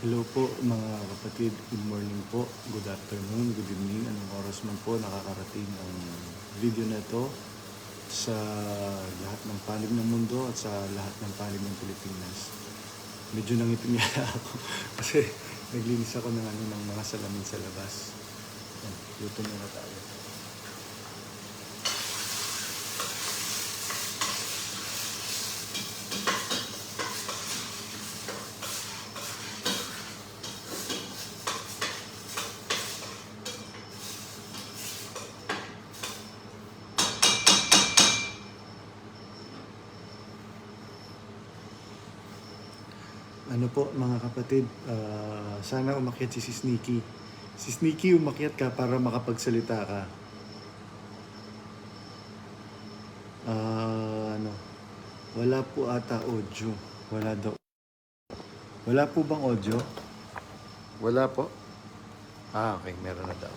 Hello po mga kapatid, good morning po, good afternoon, good evening, anong oras man po nakakarating ang video na ito sa lahat ng panig ng mundo at sa lahat ng panig ng Pilipinas. Medyo nangitim yata ako kasi naglinis ako ng mga salamin sa labas. Yan, luto muna tayo. Ano po mga kapatid, sana umakyat si Sneaky. Si Sneaky, umakyat ka para makapagsalita ka. Wala po ata audio. Wala daw. Wala po bang audio? Wala po? Okay, meron na daw.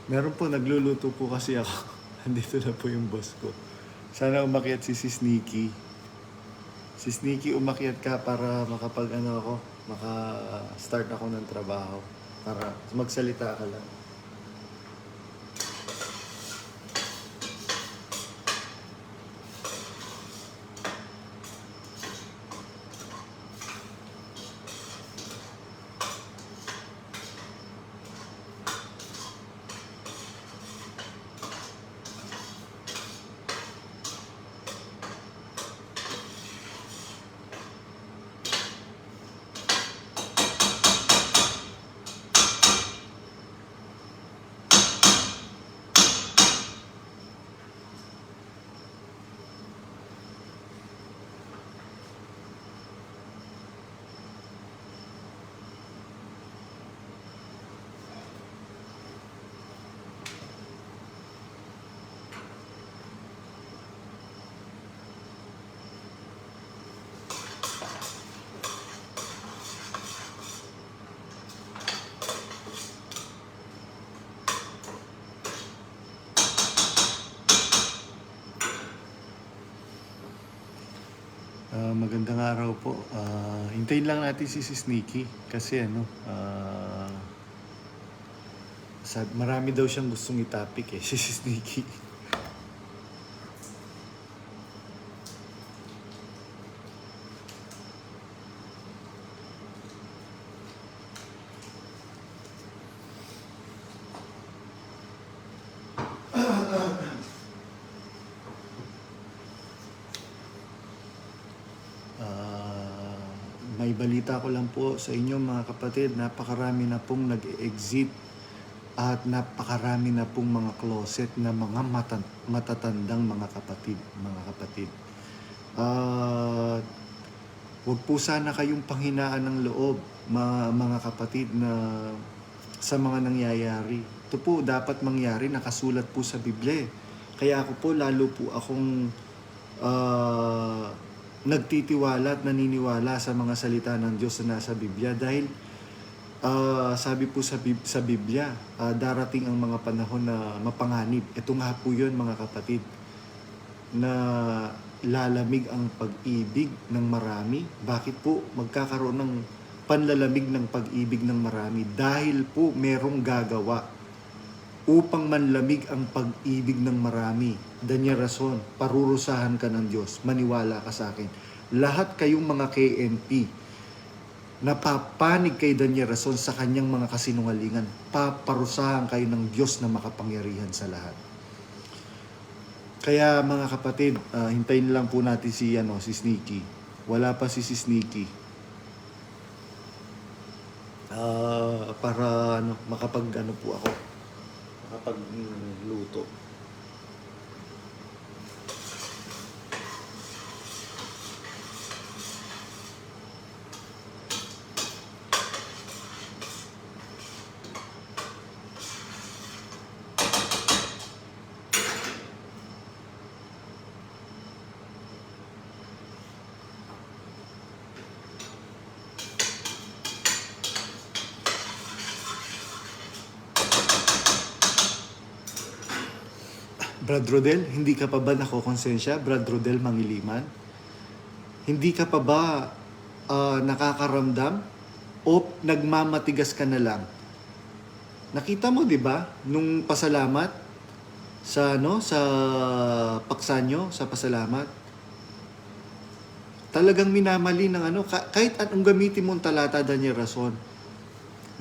Meron po, nagluluto po kasi ako. Andito na po yung boss ko. Sana umakyat si Sneaky. Si Sneaky, umakyat ka para maka-start ako ng trabaho. Para magsalita ka lang. Magandang araw po. Hintayin lang natin si Sneaky kasi marami daw siyang gustong itapik si Sneaky. May balita ko lang po sa inyo mga kapatid, napakarami na pong nag-exit at napakarami na pong mga closet na mga matatandang mga kapatid. Huwag po sana kayong panghinaan ng loob mga kapatid na sa mga nangyayari. Ito po dapat mangyari, nakasulat po sa Biblia. Kaya ako po lalo po akong nagtitiwala at naniniwala sa mga salita ng Diyos na nasa Biblia dahil sabi po sa Biblia, darating ang mga panahon na mapanganib. Ito nga po yun mga kapatid, na lalamig ang pag-ibig ng marami. Bakit po magkakaroon ng panlalamig ng pag-ibig ng marami? Dahil po merong gagawa upang manlamig ang pag-ibig ng marami. Danya rason, parurusahan ka ng Diyos, maniwala ka sa akin. Lahat kayong mga KNP, napapanig kay Danya rason sa kanyang mga kasinungalingan, paparusahan kayo ng Diyos na makapangyarihan sa lahat. Kaya mga kapatid, hintayin lang po natin si Sneaky. Wala pa si Sneaky. Para makapag po ako. Makapagluto. Brad Rodel, hindi ka pa ba nakokonsensya? Brad Rodel Mangiliman? Hindi ka pa ba nakakaramdam o nagmamatigas ka na lang? Nakita mo, 'di ba? Nung pasalamat sa paksa nyo, sa pasalamat, talagang minamali ng kahit anong gamitin mong talata, Daniel Rason,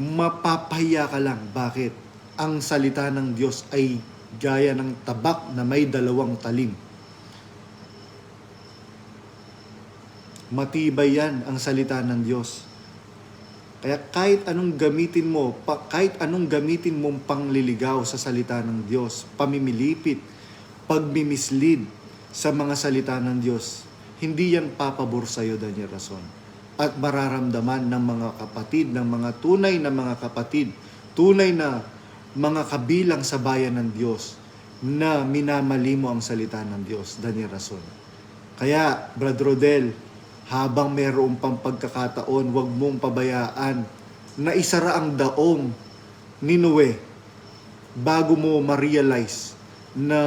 mapapahiya ka lang. Bakit? Ang salita ng Diyos ay gaya ng tabak na may dalawang talim. Matibay yan ang salita ng Diyos. Kaya kahit anong gamitin mo, kahit anong gamitin mong pangliligaw sa salita ng Diyos, pamimilipit, pagmimislead sa mga salita ng Diyos, hindi yan papabor sa iyo, Daniel Rason. At mararamdaman ng mga kapatid, ng mga tunay na mga kapatid, tunay na mga kabilang sa bayan ng Diyos, na minamali mo ang salita ng Diyos, Daniel Rason. Kaya, Brad Rodel, habang mayroong pang pagkakataon, huwag mong pabayaan na isara ang daong ni Noe bago mo ma-realize na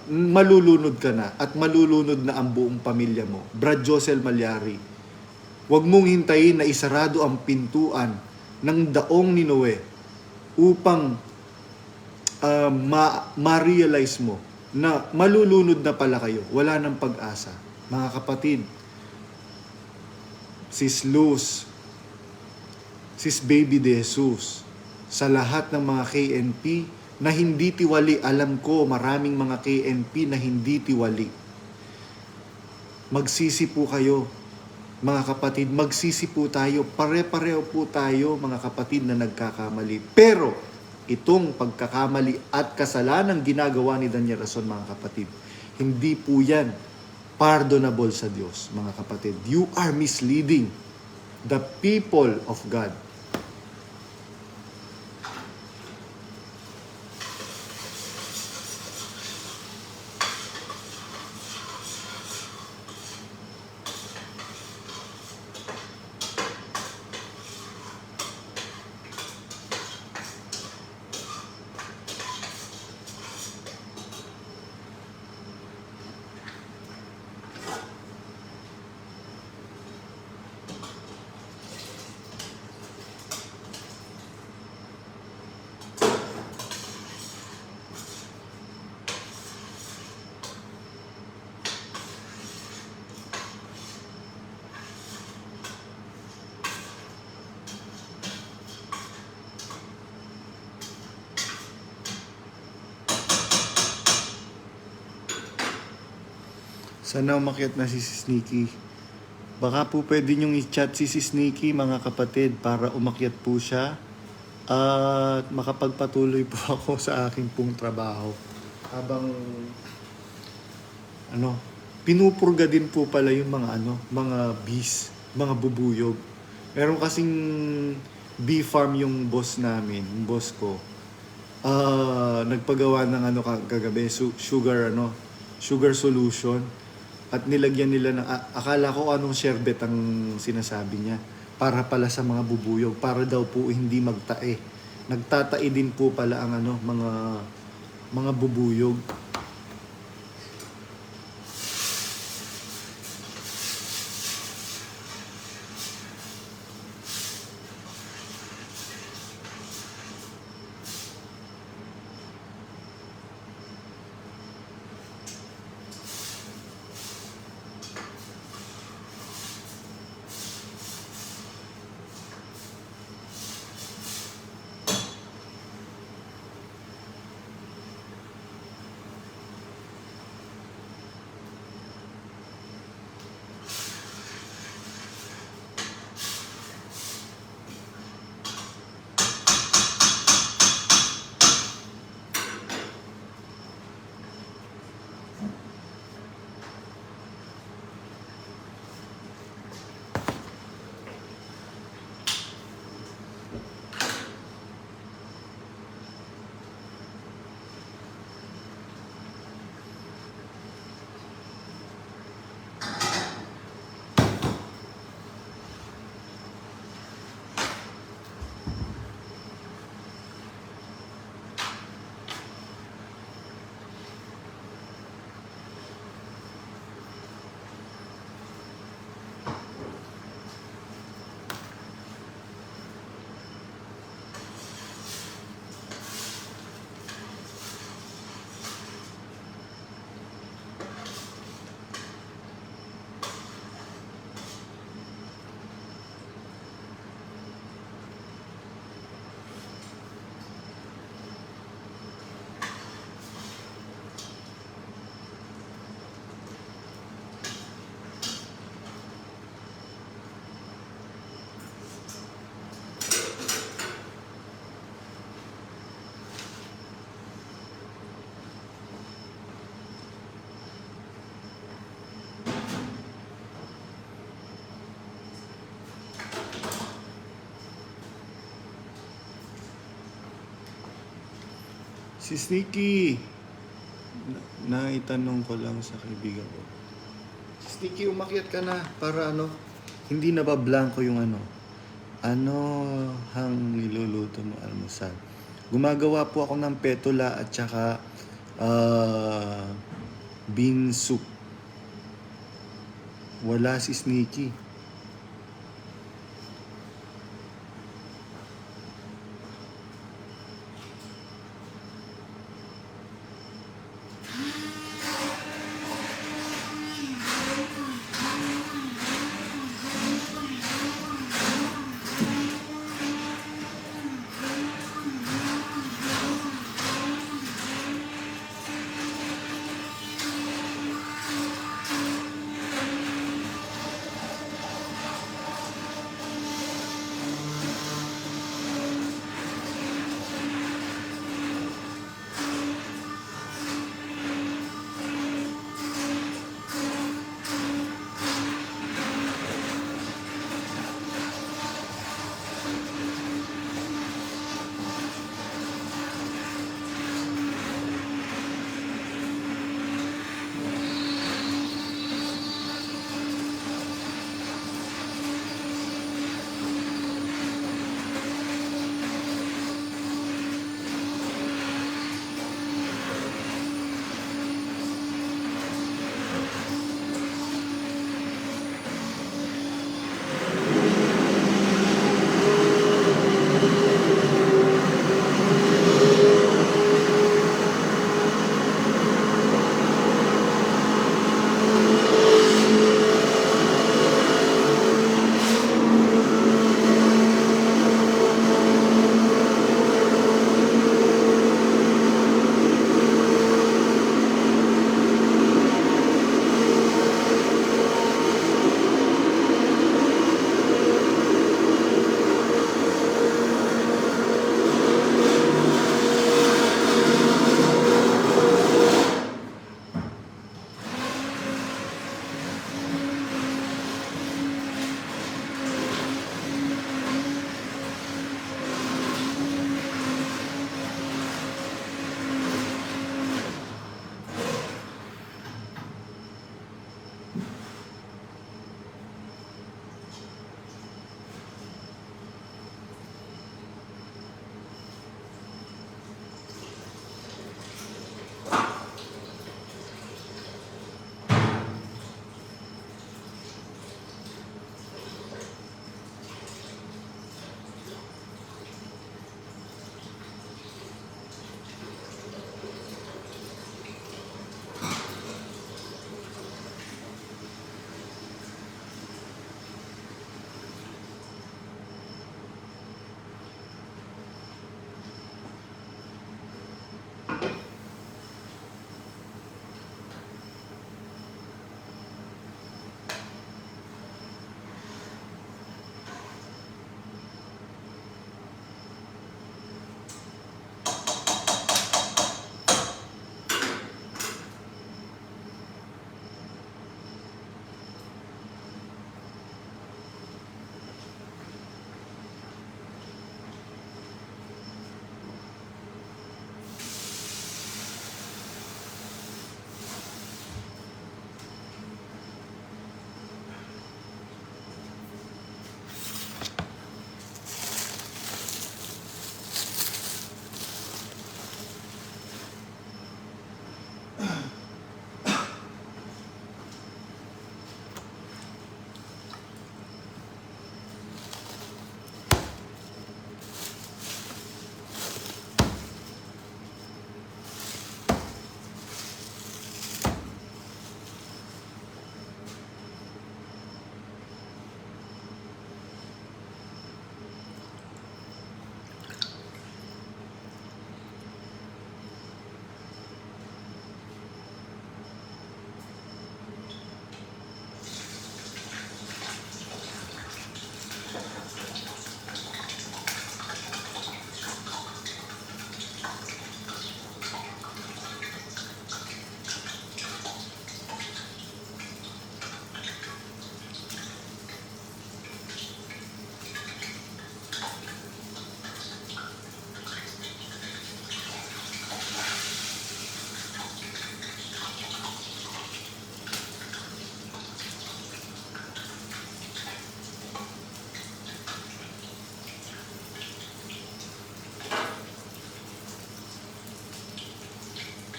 malulunod ka na at malulunod na ang buong pamilya mo. Brad Josel Malyari, huwag mong hintayin na isarado ang pintuan ng daong ni Noe upang ma-realize mo na malulunod na pala kayo. Wala nang pag-asa. Mga kapatid, Sis Luz, Sis Baby de Jesus, sa lahat ng mga KNP na hindi tiwali, alam ko maraming mga KNP na hindi tiwali. Magsisi po kayo, mga kapatid, magsisi po tayo, pare-pareho po tayo, mga kapatid, na nagkakamali. Pero, itong pagkakamali at kasalanan ginagawa ni Daniel Rason, mga kapatid, hindi po yan pardonable sa Diyos, mga kapatid. You are misleading the people of God. Sana umakyat na si Sneaky. Baka po pwede nyong i-chat si Sneaky, mga kapatid, para umakyat po siya at makapagpatuloy po ako sa aking pong trabaho. Habang pinupurga din po pala yung mga bees, mga bubuyog. Meron kasing bee farm yung boss namin, yung boss ko. Nagpagawa ng kagabi, sugar solution. At nilagyan nila ng, akala ko anong sherbet ang sinasabi niya. Para pala sa mga bubuyog, para daw po hindi magtae. Nagtatae din po pala ang mga bubuyog. Si Sneaky. Naitanong ko lang sa kaibigan ko. Si Sneaky, umakyat ka na para hindi nabablanko yung Ano hang niluluto mo almusal? Gumagawa po ako ng petula at saka bean soup. Wala si Sneaky.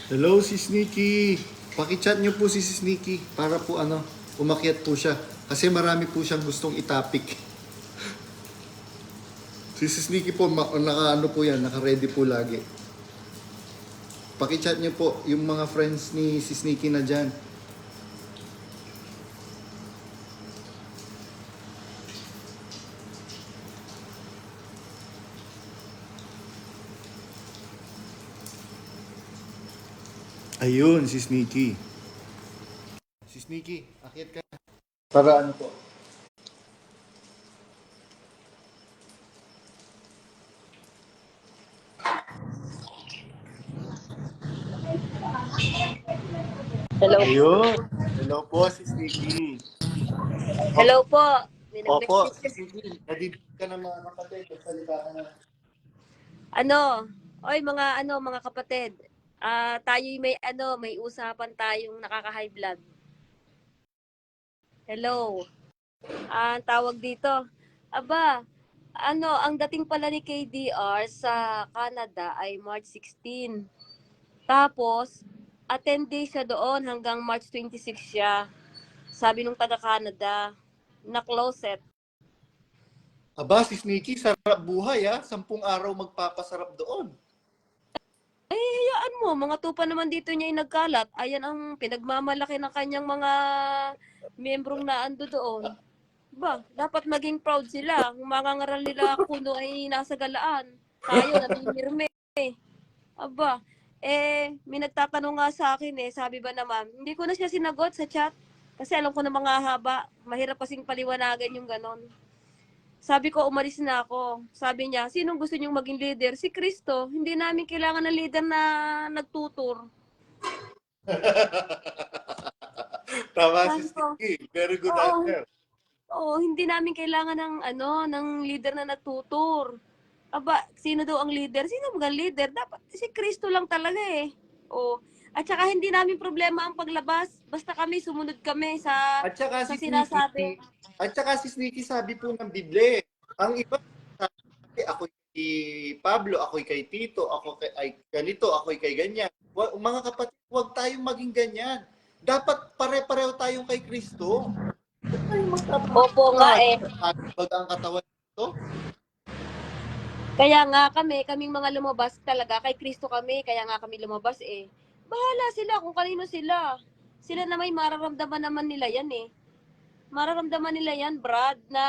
Hello, Sis Nikki. Pakichat niyo po si Sis Nikki para po umakyat po siya. Kasi marami po siyang gustong itapik. Si Sis Nikki po, po yan, naka-ready po lagi. Pakichat niyo po yung mga friends ni Sis Nikki na dyan. Ayun, Sis Nikki. Sis Nikki, akyat ka. Para ano po? Hello. Ayun. Hello po, Sis Nikki. Hello po. May Opo, nag-message Sis kasi. Nikki. Nadidig ka ng mga kapatid. Magsalita ka na. Oy mga kapatid. Tayo'y may usapan tayong nakaka-high blood. Hello. Ang tawag dito. Aba, ang dating pala ni KDR sa Canada ay March 16. Tapos, attend day siya doon hanggang March 26 siya. Sabi nung taga-Canada, na closet. Aba, Sis Nikki, sarap buhay ha. 10 araw magpapasarap doon. Hayaan mo, mga tupa naman dito niya nagkalat. Ayan ang pinagmamalaki ng kanyang mga miyembrong na ando doon. Ba, dapat maging proud sila. Ang mga ngaral nila kuno ay nasa galaan. Tayo, namimirme. Aba, may nagtatanong nga sa akin sabi ba naman, hindi ko na siya sinagot sa chat. Kasi alam ko na mga haba, mahirap kasing paliwanagan yung ganon. Sabi ko, umalis na ako. Sabi niya, sinong gusto niyong maging leader? Si Kristo. Hindi namin kailangan ng leader na nagtutur. Tama, Sabi Sis ko, Nikki. Very good oo, answer. oo, hindi namin kailangan ng leader na nagtutur. Aba, sino daw ang leader? Sino mga leader? Dapat si Kristo lang talaga eh. O, at saka hindi namin problema ang paglabas. Basta kami, sumunod kami sa At saka sa Sis Nikki, sinasabi. sabi po ng Biblia, ang iba sabi, ako kay Pablo, ako kay Tito, ako kay ay, ganito, ako kay ganyan. Mga kapatid, huwag tayong maging ganyan. Dapat pare-pareho tayong kay Kristo. Huwag tayong Opo nga magkapagpapahal. eh. Pag ang katawan nito, Kaya nga kaming mga lumabas talaga, kay Kristo kami, kaya nga kami lumabas eh. Bahala sila kung kanino sila. Sila na may mararamdaman naman nila yan eh. Mararamdaman nila yan, Brad, na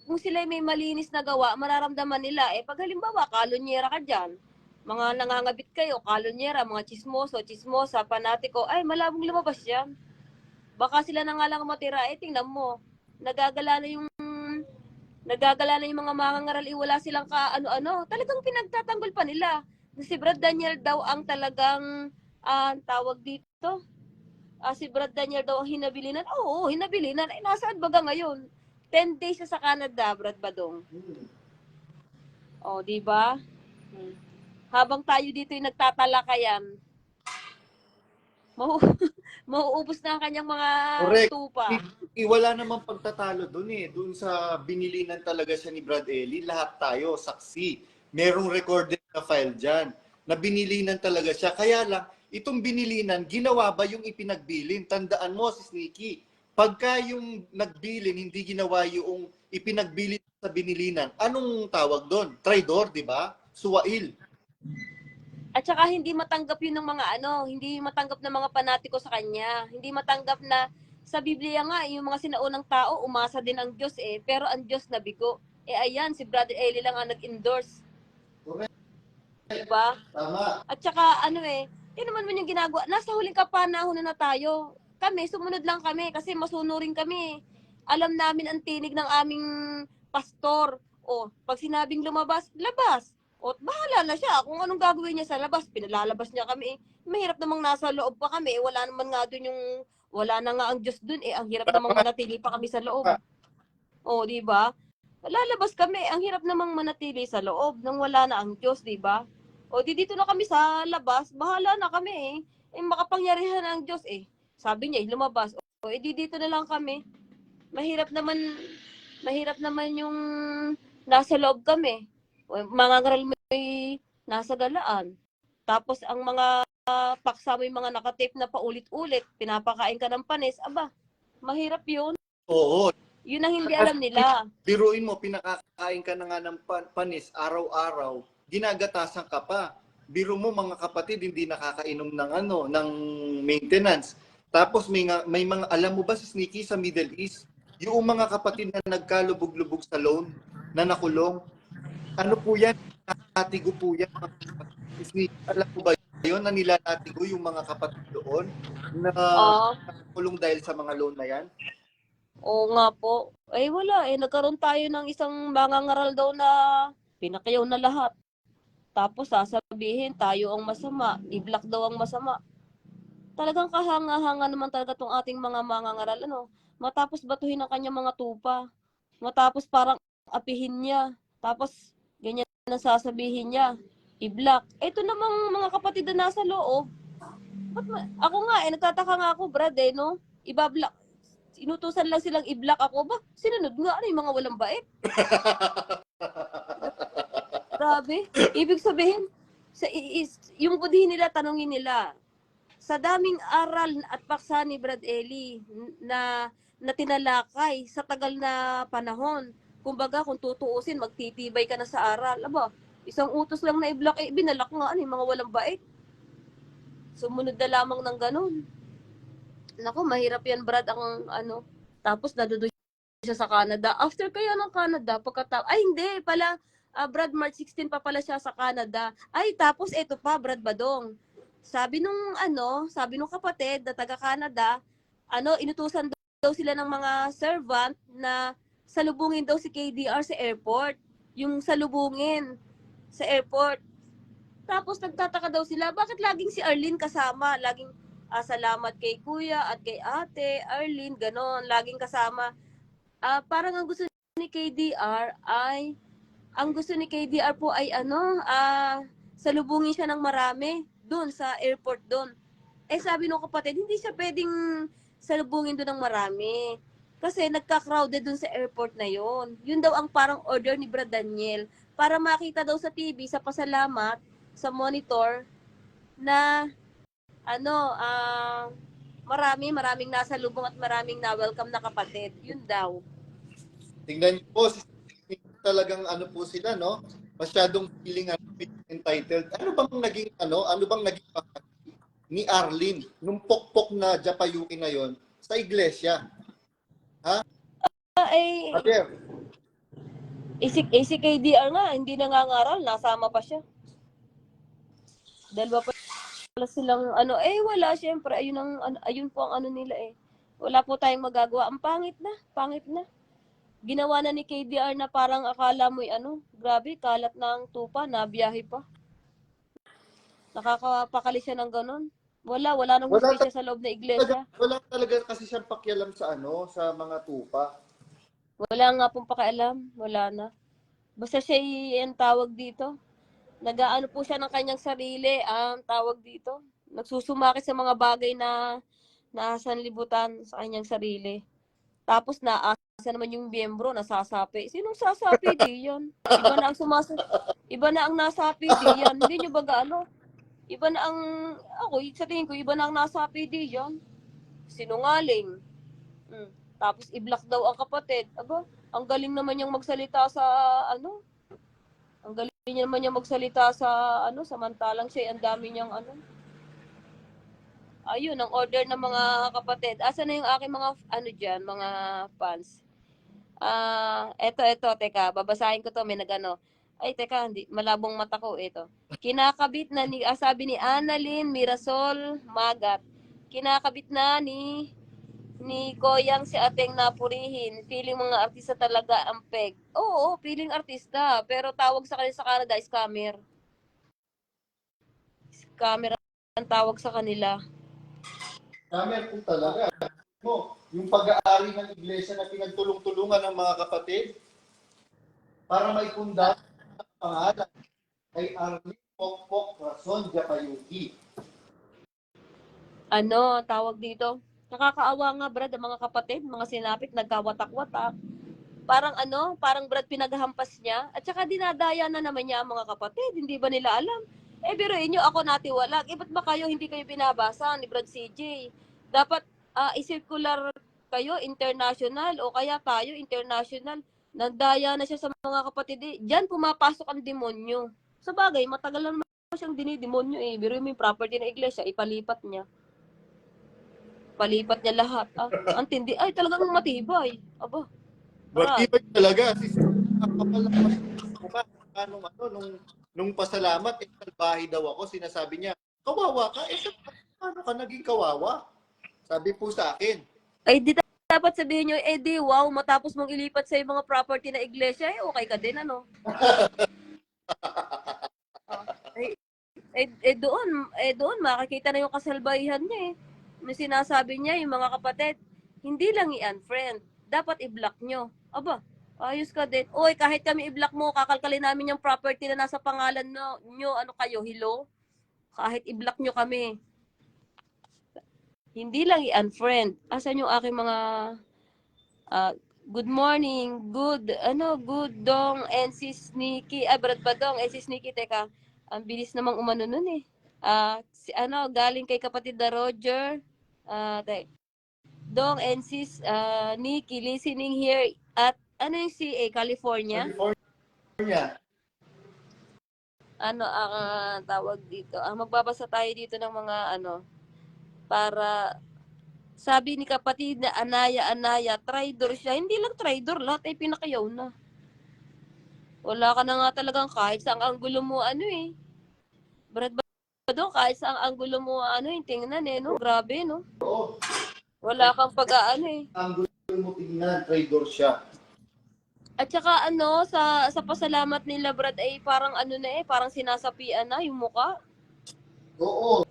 kung sila may malinis na gawa, mararamdaman nila. Pag halimbawa, kalonyera ka dyan, mga nangangabit kayo, kalonyera, mga chismoso, chismosa, panatiko, ay malabong lumabas yan. Baka sila na nga lang matira, tingnan mo, nagagala na yung mga mangangaral, wala silang ka-ano-ano. Talagang pinagtatanggol pa nila. Si Brad Daniel daw ang talagang tawag dito. Si Brad Daniel daw ang hinabilinan. Oo, hinabilinan. Nasaan baga ngayon? 10 days siya sa Canada, Brad Badong. Di ba? Habang tayo dito yung nagtatalakayan, mau mauubos na ang kanyang mga correct. tupa. Wala namang pagtatalo doon eh. Doon sa binilinan talaga siya ni Brad Ellie, lahat tayo, saksi. Merong recorded na file dyan na binilinan talaga siya. Kaya lang, itong binilinan, ginawa ba yung ipinagbilin? Tandaan mo, Sis Nikki, pagka yung nagbilin, hindi ginawa yung ipinagbilin sa binilinan, anong tawag doon? Traidor, di ba? Suwail. At saka hindi matanggap yun ng mga hindi matanggap ng mga panatiko sa kanya. Hindi matanggap na sa Biblia nga, yung mga sinaunang tao, umasa din ang Diyos pero ang Diyos nabigo. Ayan, si Brother Eli lang ang nag-endorse. Correct. Diba? Tama. At saka yun naman yung ginagawa. Nasa huling kapanahon na tayo. Kami, sumunod lang kami kasi masunurin kami. Alam namin ang tinig ng aming pastor. Pag sinabing lumabas, labas. Bahala na siya. Kung anong gagawin niya sa labas, pinalalabas niya kami. Mahirap namang nasa loob pa kami. Wala naman nga doon wala na nga ang Diyos doon. Ang hirap namang Tama. manatili pa kami sa loob. Di ba? Lalabas kami. Ang hirap namang manatili sa loob nang wala na ang Diyos, di ba? Dito na kami sa labas, bahala na kami makapangyarihan ang Diyos Sabi niya, lumabas. Dito na lang kami. Mahirap naman yung nasa loob kami. Mga ngaral mo nasa galaan. Tapos ang mga paksa mo yung mga nakatape na paulit-ulit, pinapakain ka ng panis, aba, mahirap yun. Oo. Yun ang hindi alam nila. Biruin mo, pinakakain ka na nga ng panis araw-araw, ginagatasan ka pa. Biro mo mga kapatid, hindi nakakainom ng ng maintenance. Tapos may mga, alam mo ba si Sneaky sa Middle East, yung mga kapatid na nagkalubog-lubog sa loan, na nakulong, ano po yan? Nilatigo po yan. Sneaky, alam mo ba yun na nilalatigo yung mga kapatid doon na Oo. nakulong dahil sa mga loan na yan? Oo nga po. Eh wala eh, nagkaroon tayo ng isang mangangaral daw na pinakayaw na lahat. Tapos sasabihin tayo ang masama, i-block daw ang masama. Talagang kahanga-hanga naman talaga tong ating mga mangangaral, ano. Matapos batuhin ang kanyang mga tupa. Matapos parang apihin niya. Tapos ganyan ang sasabihin niya, i-block. Ito namang mga kapatid na nasa loob. Ako nga eh, nagtataka nga ako, Brad eh, no? Ibablock. Inutusan lang silang i-block ako ba? Sinunod nga, ano yung mga walang bait? Grabe. Ibig sabihin, yung budhi nila, tanongin nila, sa daming aral at paksa ni Brad Eli na tinalakay sa tagal na panahon. Kumbaga, kung tutuusin, magtitibay ka na sa aral. Aba, isang utos lang na i-block, eh, binalak nga, ano yung mga walang bait. Sumunod na lamang ng ganun. Naku, mahirap yan, Brad, ang ano. Tapos naduduy siya sa Canada. After kaya ng Canada, ay hindi pala, Brad, March 16 pa pala siya sa Canada. Ay, tapos eto pa, Brad Badong. Sabi nung kapatid na taga Canada, inutusan daw sila ng mga servant na salubungin daw si KDR sa airport. Yung salubungin sa airport. Tapos nagtataka daw sila, bakit laging si Arlene kasama? Laging salamat kay kuya at kay ate, Arlene, ganon. Laging kasama. Parang ang gusto ni KDR po ay salubungin siya ng marami doon sa airport doon. Eh sabi nung kapatid, hindi siya pwedeng salubungin doon ng marami. Kasi nagka-crowded doon sa airport na yon. Yun daw ang parang order ni Brad Daniel para makita daw sa TV, sa pasalamat, sa monitor na maraming nasa lubong at maraming na-welcome na kapatid. Yun daw. Tingnan niyo po, talagang po sila, no? Masyadong feeling entitled. Ano bang naging ni Arlene nung pokpok na Japayuki na yon sa iglesia? Ha? Brother, Si KDR nga, hindi nangangaral, nasama pa siya. Dalawa pa silang wala, syempre, ayun po ang nila eh. Wala po tayong magagawa. Ang pangit na. Ginawa na ni KDR na parang akala mo grabe, kalat ng tupa, nabiyahe pa. Nakakapakali siya ng ganun. Wala nang hustisya sa loob na iglesia. Wala talaga kasi siyang pakialam sa sa mga tupa. Wala nga pong pakialam, wala na. Basta siya ang tawag dito. Nag-aano po siya ng kanyang sarili, ang tawag dito. Nagsusumaki sa mga bagay na sanlibutan sa kanyang sarili. Tapos naasa naman yung miyembro, nasasapi. Sinong sasapi di yan? Iba na ang nasapi di yan. Hindi nyo ba Iba na ang, sa tingin ko, iba na ang nasapi di yan. Sinungaling. Tapos i-block daw ang kapatid. Aba, ang galing naman niyang magsalita sa Ang galing niya naman niyang magsalita sa samantalang siya ang dami niyang Ayun, ang order ng mga kapatid. Asa na yung aking mga diyan, mga fans. Eto, teka, babasahin ko to, may Ay, teka, hindi, malabong mata ko ito. Kinakabit na sabi ni Annalyn Mirasol Magat. Kinakabit na ni Koyang si Ateng Napurihin. Feeling mga artista talaga ang peg. Oo, feeling artista. Pero tawag sa kanila sa Canada, scammer. Scammer ang tawag sa kanila. Scammer po talaga. Yung pag-aari ng iglesia na pinagtulong-tulungan ng mga kapatid para maipunda ang pangalan ay Arlene Pokpok Rason Japayuki. Tawag dito? Nakakaawa nga, Brad, ang mga kapatid, mga sinapit, nagkawatak-watak. Parang Brad, pinaghampas niya. At saka dinadaya na naman niya ang mga kapatid. Hindi ba nila alam? biruin nyo, ako natiwalag. Ba't ba kayo, hindi kayo binabasa ni Brad CJ? Dapat i-circular kayo, international, o kaya tayo, international. Nagdaya na siya sa mga kapatid. Diyan pumapasok ang demonyo. Sa bagay, matagal na naman siyang dinidemonyo eh. Biruin mo yung property ng iglesia, ipalipat niya. Palipat niya lahat. Ang tindi. Ay, talagang matibay. Aba, Brad. Matibay talaga. Kapal ng mukha. Nung pasalamat, salbahe daw ako, sinasabi niya, kawawa ka? Paano ka naging kawawa? Sabi po sa akin. Ay, di dapat sabihin nyo, di wow, matapos mong ilipat sa mga property na iglesia, okay ka din, ano? Doon, makikita na yung kasalbahihan niya eh. Yung sinasabi niya, yung mga kapatid, hindi lang i-unfriend, dapat i-block nyo. Aba, ayos ka din. Oy, kahit kami i-block mo, kakalkalin namin yung property na nasa pangalan nyo, ano kayo, hello? Kahit i-block nyo kami. Hindi lang i-unfriend. Asan yung aking mga good morning, good dong, and si Sneaky, Brad pa dong, si Sneaky, teka, ang bilis namang umano nun eh. Galing kay kapatid na Roger, dong, and sis, Nikki, listening here at, yung CA, California? California. Tawag dito, magbabasa tayo dito ng mga, para, sabi ni kapatid na Anaya, traitor siya. Hindi lang traitor, lahat ay pinakayaw na. Wala ka na nga talagang kahit sa anggulo mo, Brad ba doon, kahit sa anggulo mo, yung tingnan no? Grabe, no? Oo. Wala kang pag-aano Ang gusto mo tingnan, traitor siya. At saka sa pasalamat nila, Brad, ay parang parang sinasapian na yung muka. Oo.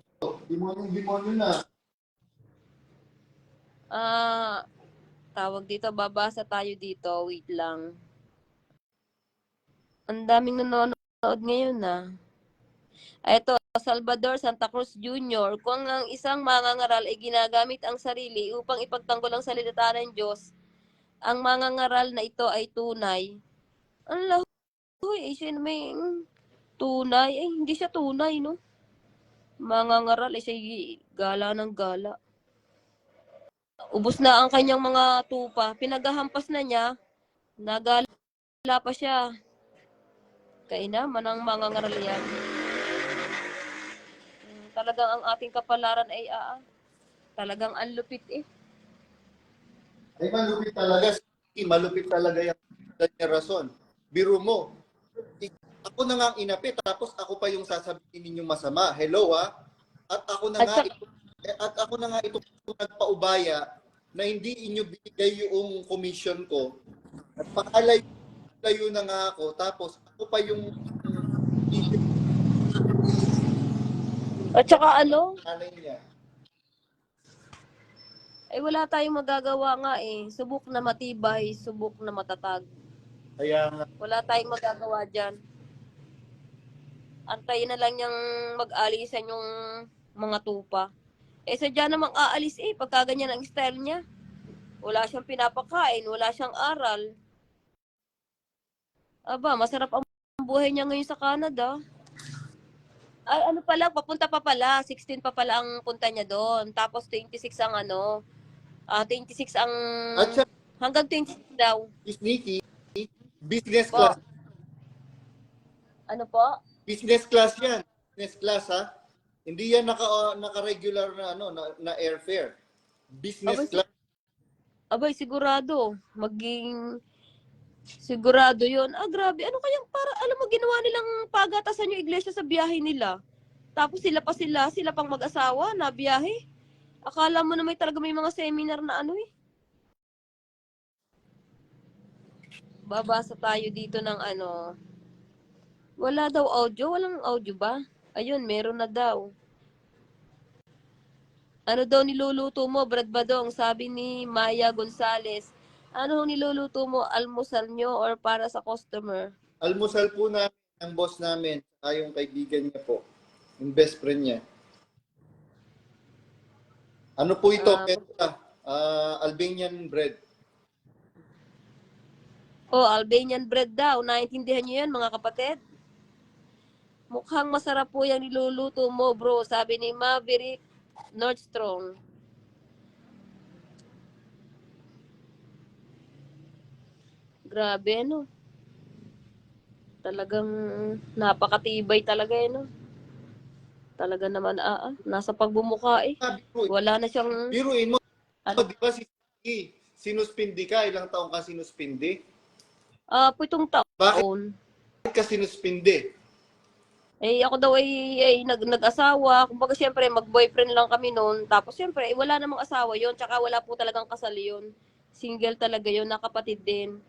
Demonyo na. Tawag dito, babasa tayo dito. Wait lang. Ang daming nanonood ngayon Ito, Salvador Santa Cruz Jr. Kung ang isang mangangaral ay ginagamit ang sarili upang ipagtanggol ang salita ng Diyos, ang mangangaral na ito ay tunay. Ang lahoy, siya may tunay. Hindi siya tunay, no? Mangangaral, siya gala ng gala. Ubus na ang kanyang mga tupa. Pinaghahampas na niya, nagala pa siya. Kainaman ang mangangaral yan. Talagang ang ating kapalaran ay talagang ang lupit Ay, malupit talaga. Malupit talaga yung rason. Biro mo, ako na nga ang inapit, tapos ako pa yung sasabihin ninyong masama. Hello At ako na nga ito nagpaubaya na hindi inyo binigay yung commission ko. At pakalayo na nga ako, tapos ako pa yung At saka nanay niya. wala tayong magagawa nga Subok na matibay, subok na matatag. Kaya nga. Wala tayong magagawa dyan. Antayin na lang niyang mag-alisan yung mga tupa. Sadya namang aalis pagka ganyan ang style niya. Wala siyang pinapakain, wala siyang aral. Aba, masarap ang buhay niya ngayon sa Canada. Ay, papunta pa pala. 16 pa pala ang punta niya doon. Tapos 26 ang 26 ang... At siya, hanggang 26 daw. Sneaky, business class. Ano po? Business class yan. Business class Hindi yan naka-regular na airfare. Business class. Abay, sigurado. Sigurado yun. Grabe. Ano kayang alam mo, ginawa nilang pagatasan yung iglesia sa biyahe nila. Tapos sila pang mag-asawa na biyahe. Akala mo na talaga may mga seminar na Babasa tayo dito ng Wala daw audio. Walang audio ba? Ayun, meron na daw. Ano daw niluluto mo, Brad Badong? Sabi ni Maya Gonzales. Ano niluluto mo? Almusal nyo or para sa customer? Almusal po namin ng boss namin, yung kaibigan niya po. Yung best friend niya. Ano po ito? Albanian bread. Albanian bread daw. Naintindihan niyo yan, mga kapatid? Mukhang masarap po yung niluluto mo, bro. Sabi ni Maverick Nordstrom. Grabe, no? Talagang napakatibay talaga, no? Talaga naman, nasa pagbumuka eh. Sabi ko, Wala na siyang, biruin mo, ano, di ba si Siki, sinuspindi ka, ilang taong ka sinuspindi? 7 Bakit taon. ka sinuspindi? Eh, ako daw ay nag-asawa. Kumbaga, siyempre, mag-boyfriend lang kami noon. Tapos, siyempre, wala namang asawa yon. Tsaka, wala po talagang kasal yun. Single talaga yun, nakapatid din.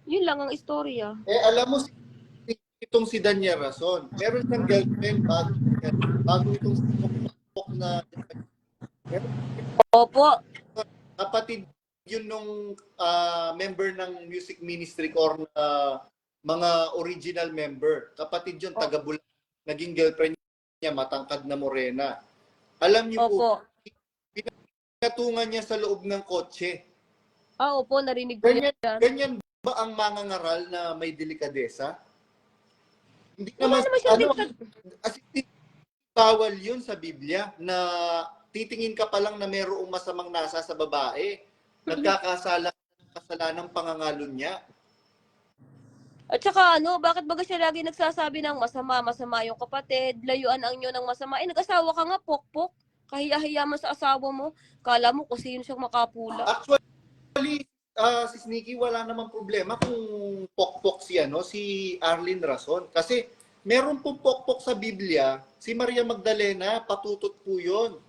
Yun lang ang istorya. Alam mo, itong si Danya Rason, meron siyang girlfriend bago itong si Pok na, meron Opo. kapatid yun nung member ng music ministry core na mga original member. Kapatid yun, taga Bulacan. Naging girlfriend niya, matangkad na morena. Alam niyo po, Opo. pinatungan niya sa loob ng kotse. Opo, narinig ko yan. Ganyan ba ang mangangaral na may delikadesa? Hindi Wala naman, naman siyang as in, bawal yun sa Biblia na titingin ka pa lang na mayroong masamang nasa sa babae. Nagkakasala ng kasalanang pangangalon niya. At saka bakit baga siya lagi nagsasabi ng masama yung kapatid, layuan ang inyo ng masama. Eh, nag-asawa ka nga, pokpok. Kahiya-hiya mo sa asawa mo. Kala mo kung sino siyang makapula. Actually, si Sneaky, wala namang problema kung pokpok si Arlene Rason. Kasi meron pong pokpok sa Biblia, si Maria Magdalena, patutot po yun.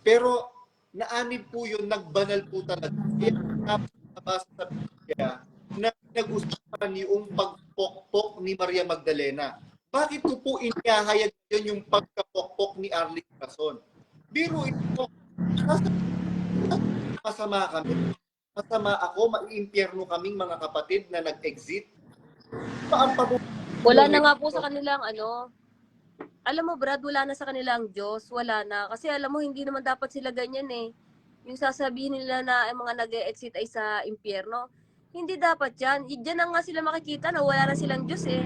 Pero naanib po yun, nagbanal po talaga. Kaya nabasa sa Biblia na nag-usapan yung pagpokpok ni Maria Magdalena. Bakit ko po inihahayag yun yung pagkapokpok ni Arlene Rason? Biro ito, masama kami. Masama ako, maiimpyerno kaming mga kapatid na nag-exit. Wala na nga po sa kanilang alam mo Brad, wala na sa kanilang Diyos, wala na. Kasi alam mo, hindi naman dapat sila ganyan eh. Yung sasabihin nila na ang mga nag-exit ay sa impyerno. Hindi dapat yan. Diyan na nga sila makikita na wala na silang Diyos eh.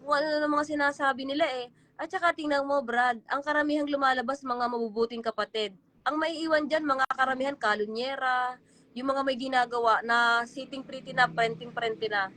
Kung ano na mga sinasabi nila eh. At saka tingnan mo Brad, ang karamihang lumalabas mga mabubuting kapatid. Ang maiiwan dyan, mga karamihan kalunyera, yung mga may ginagawa na sitting pretty na, prenting-prente na.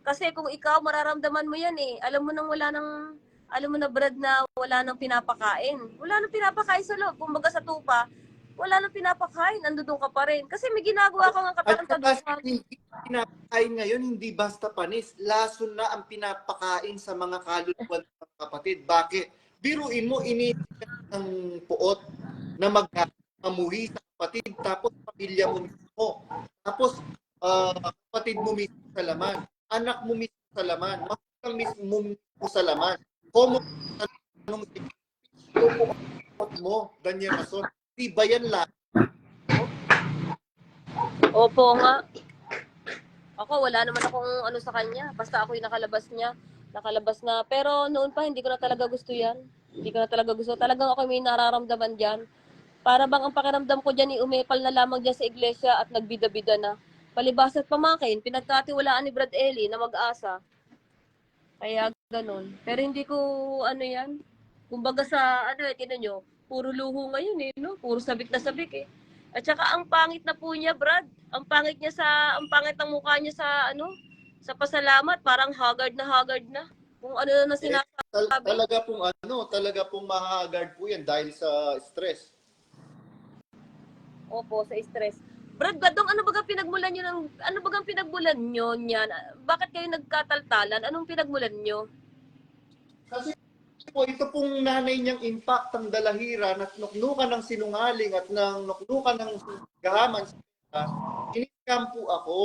Kasi kung ikaw, mararamdaman mo yan eh. Alam mo na Brad na wala nang pinapakain. Wala nang pinapakain sa loob. Kumbaga sa tupa, wala nang pinapakain. Ando doon ka pa rin. Kasi may ginagawa kang At katarantaduhan. saka hindi pinapakain ngayon, hindi basta panis. Lason na ang pinapakain sa mga kaluluwan ng mga kapatid. Bakit? Biruin mo, iniitin ng puot na magkamuhi sa kapatid, tapos pamilya mo mismo. Tapos kapatid mo mismo sa laman. Anak mo mismo sa laman. Magulang mismo sa laman. Komo anong puot mo, Daniel Rason. Di ba yan lang? Opo nga. Ako, wala naman akong sa kanya. Basta ako yung nakalabas niya. Nakalabas na. Pero noon pa, hindi ko na talaga gusto yan. Hindi ko na talaga gusto. Talagang ako may nararamdaman dyan. Para bang ang pakiramdam ko dyan, umepal na lamang dyan sa iglesia at nagbida-bida na. Palibas at pamakin, pinagkatiwalaan ni Brad Eli na mag-asa. Kaya ganun. Pero hindi ko, yan. Kumbaga sa, tinan nyo, puro luho ngayon eh, no? Puro sabik na sabik eh. At saka ang pangit na po niya, Brad. Ang pangit ng mukha niya sa, sa pasalamat. Parang haggard na. Kung ano na sinasabi. Talaga pong mahagard po yan dahil sa stress. Opo, sa stress. Brad Gadong, ano bagang pinagmulan nyo niyan? Bakit kayo nagkataltalan? Anong pinagmulan nyo? Kasi po, ito pong nanay niyang impact ang dalahira na nuknukan ng sinungaling at ng nuknukan ng gahaman sa inikam po ako.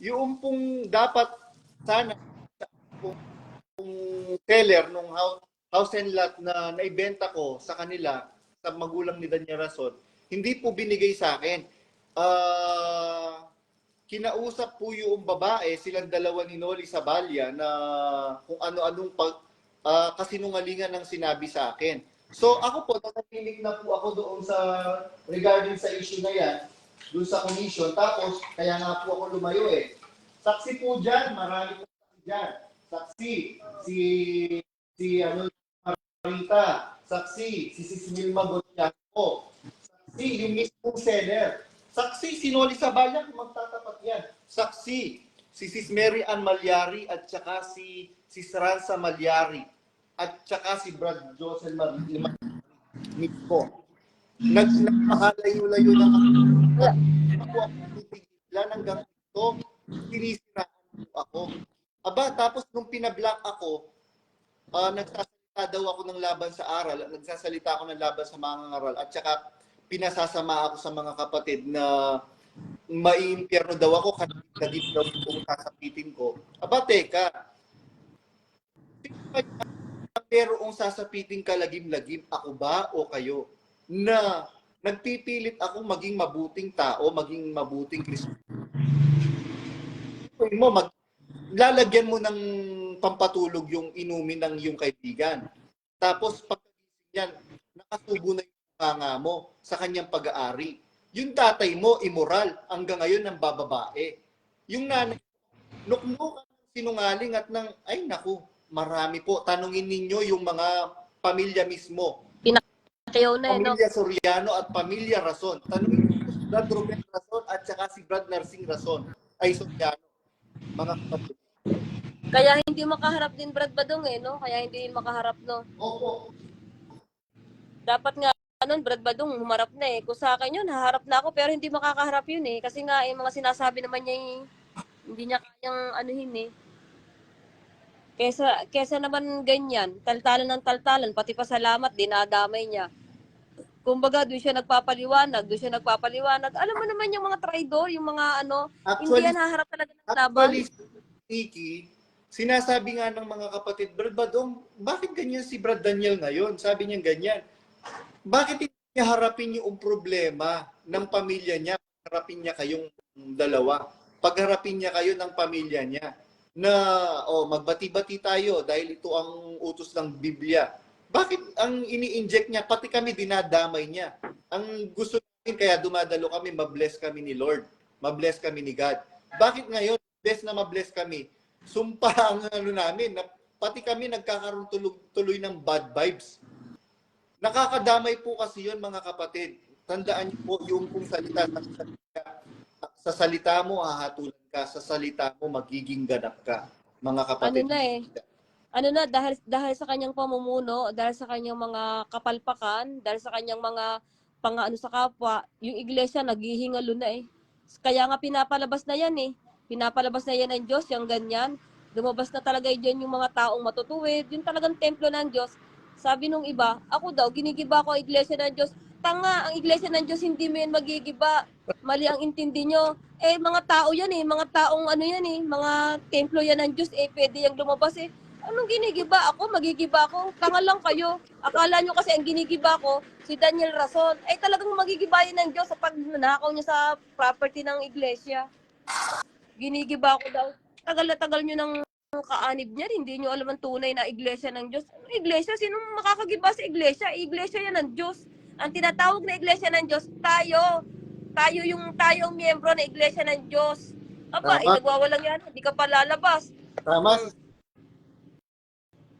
Yung pong dapat sana kung seller nung house and lot na naibenta ko sa kanila, sa magulang ni Daniel Rason, hindi po binigay sa akin. Kinausap po yung babae, silang dalawa ni Noli Sabalya na kung ano-anong kasinungalingan ng sinabi sa akin. So ako po, natatinig na po ako doon sa regarding sa issue na yan, doon sa commission. Tapos, kaya nga po ako lumayo eh. Saksi po dyan, marami po saksi dyan. Saksi, si Marita, saksi si Sis Milma Gontiago, saksi yung mismong seller, saksi si Noli Sabaya kung magtatapat yan, saksi si Sis Mary Ann Malyari at saka si Sis Ranza Malyari at saka si Brad Josel mismo. Nagpakalayo-layo na ako titigilan hanggang ito, sinisiraan po ako. Aba, tapos nung pinablock ako, nagsasalita daw ako ng laban sa aral, nagsasalita ako ng laban sa mga ngaral, at saka pinasasama ako sa mga kapatid na maiimpyerno daw ako, kadip daw kung sasapitin ko. Aba, teka, pero ang sasapitin kalagim-lagim, ako ba o kayo? Na nagpipilit ako maging mabuting tao, maging mabuting Kristo. Lalagyan mo ng pampatulog yung inumin ng iyong kaibigan. Tapos pagkagising yan, nakasubo na yung nga mo sa kanyang pag-aari. Yung tatay mo, immoral, hanggang ngayon ng bababae. Yung nanay, nuknukan ng sinungaling at ng, ay naku, marami po. Tanungin ninyo yung mga pamilya mismo. Pinakayaw na, no? Pamilya Soriano at Pamilya Rason. Tanungin ninyo si Brad Ruben Rason at saka si Brad Narsing Rason ay Soriano. Mga kapatid. Kaya hindi makaharap din Brad Badong no? Kaya hindi makaharap, no? Opo. Dapat nga nun, Brad Badong, humarap na Kung sa akin yun, haharap na ako, pero hindi makakaharap yun Kasi nga, yung mga sinasabi naman niya, hindi niya kayang anuhin Kesa naman ganyan, taltalan ng taltalan, pati pasalamat, dinadamay niya. Kumbaga, doon siya nagpapaliwanag. Alam mo naman yung mga traidor, yung mga hindi yan haharap talaga ng laban. Actually, Nikki, sinasabi nga ng mga kapatid, Brad Badong, bakit ganyan si Brad Daniel ngayon? Sabi niya ganyan. Bakit hindi niya harapin yung problema ng pamilya niya? Harapin niya kayong dalawa. Pagharapin niya kayo ng pamilya niya na magbati-bati tayo dahil ito ang utos ng Biblia. Bakit ang ini-inject niya, pati kami dinadamay niya? Ang gusto namin, kaya dumadalo kami, mabless kami ni Lord. Mabless kami ni God. Bakit ngayon, best na mabless kami? Sumpa ang namin, na pati kami nagkakaroon tuloy ng bad vibes. Nakakadamay po kasi yun, mga kapatid. Tandaan niyo po yung kung salita sa salita mo, hahatulan ka. Sa salita mo, magiging ganap ka. Mga kapatid. Dahil sa kanyang pamumuno, dahil sa kanyang mga kapalpakan, dahil sa kanyang mga pang-ano sa kapwa, yung iglesia naghihingalo na Kaya nga pinapalabas na yan Pinapalabas na yan ng Diyos, yung ganyan. Lumabas na talaga dyan yung mga taong matutuwid, yung talagang templo ng Diyos. Sabi nung iba, ako daw, ginigiba ko ang iglesia ng Diyos. Tanga, ang iglesia ng Diyos hindi mo yan magigiba. Mali ang intindi nyo. Mga tao yan mga taong mga templo yan ng Diyos, pwede yung lumabas Anong ginigiba? Ako, magigiba ako. Tanga lang kayo. Akala nyo kasi ang ginigiba ko, si Daniel Rason. Talagang magigibayan ng Diyos sa pagnanakaw niya sa property ng iglesia. Ginigiba ko daw. Tagal na tagal nyo ng kaanib niya. Hindi nyo alam ang tunay na iglesia ng Diyos. Ano iglesia? Sinong makakagiba sa iglesia? Iglesia yan ng Diyos. Ang tinatawag na iglesia ng Diyos, tayo. Tayo ang miyembro na iglesia ng Diyos. Aba, nagwawalang yan. Hindi ka pa lalabas. Tama.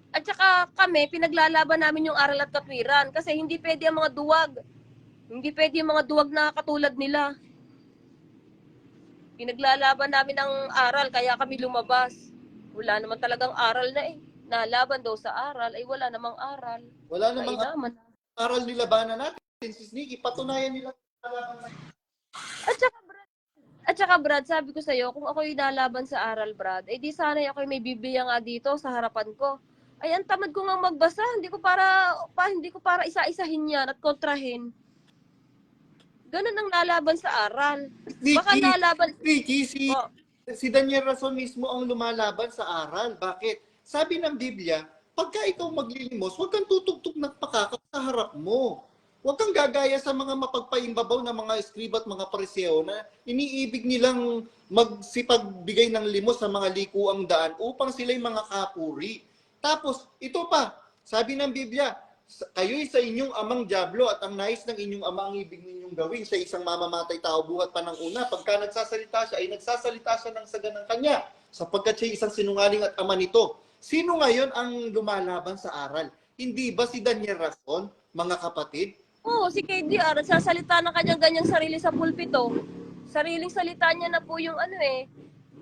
At saka kami, pinaglalaban namin yung aral at katwiran kasi hindi pwede ang mga duwag. Hindi pwede yung mga duwag na katulad nila. Pinaglalaban namin ang aral kaya kami lumabas. Wala naman talagang aral na Nalaban daw sa aral ay wala namang aral. Wala namang aral nilabanan natin. Sis Nikki, patunayan nila. At saka Brad, sabi ko sa'yo, kung ako'y nalaban sa aral, Brad, di sana ako'y may Biblia nga dito sa harapan ko. Ay, ang tamad ko nga magbasa. Hindi ko para isa-isahin yan at kontrahin. Ganun ang lalaban sa aral. Baka nalaban... Nikki, si Daniel Rason mismo ang lumalaban sa aral. Bakit? Sabi ng Biblia, pagka ikaw maglilimos, huwag kang tutugtog ng pakakap sa harap mo. Huwag kang gagaya sa mga mapagpaimbabaw na mga eskriba at mga pariseo na iniibig nilang magsipagbigay ng limos sa mga likuang daan upang sila'y mga kapuri. Tapos, ito pa, sabi ng Biblia, kayo'y sa inyong amang dyablo at ang nais ng inyong ama ang ibig ninyong gawin sa isang mamamatay tao buhat pa ng una. Pagka nagsasalita siya, ay nagsasalita siya ng saganang kanya sapagkat siya isang sinungaling at ama nito. Sino ngayon ang lumalaban sa aral? Hindi ba si Daniel Rason, mga kapatid? Oo, si KDR, sasalita ng kanyang ganyang sarili sa pulpito. Sariling salita niya na po yung ano eh.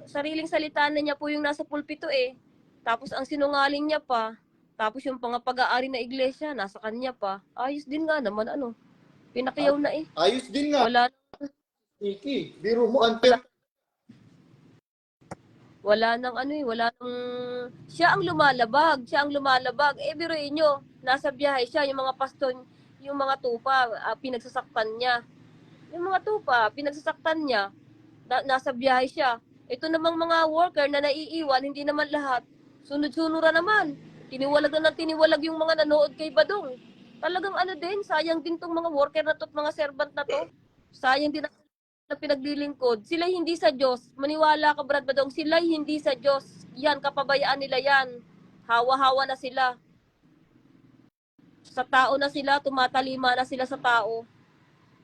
Sariling salita na niya po yung nasa pulpito eh. Tapos ang sinungaling niya pa. Tapos yung pag-aari na iglesia, nasa kanya pa. Ayos din nga naman, ano. Pinakiyaw na eh. Ayos din nga, Wala, Nikki. Biro mo, unfair. wala nang ano eh, wala nang... Siya ang lumalabag, siya ang lumalabag. Eh, biruin nyo, nasa biyahe siya, yung mga paston, yung mga tupa, pinagsasaktan niya. Yung mga tupa, pinagsasaktan niya, nasa biyahe siya. Ito namang mga worker na naiiwan, hindi naman lahat. Sunod-sunura naman. Tiniwalag na ng tiniwalag yung mga nanood kay Badong. Talagang ano din, sayang din tong mga worker na to at mga servant na to. Sayang din na pinaglilingkod. Sila'y hindi sa Diyos. Maniwala ka, Brad Badong, sila'y hindi sa Diyos. Yan, kapabayaan nila yan. Hawa-hawa na sila. Sa tao na sila, tumatalima na sila sa tao.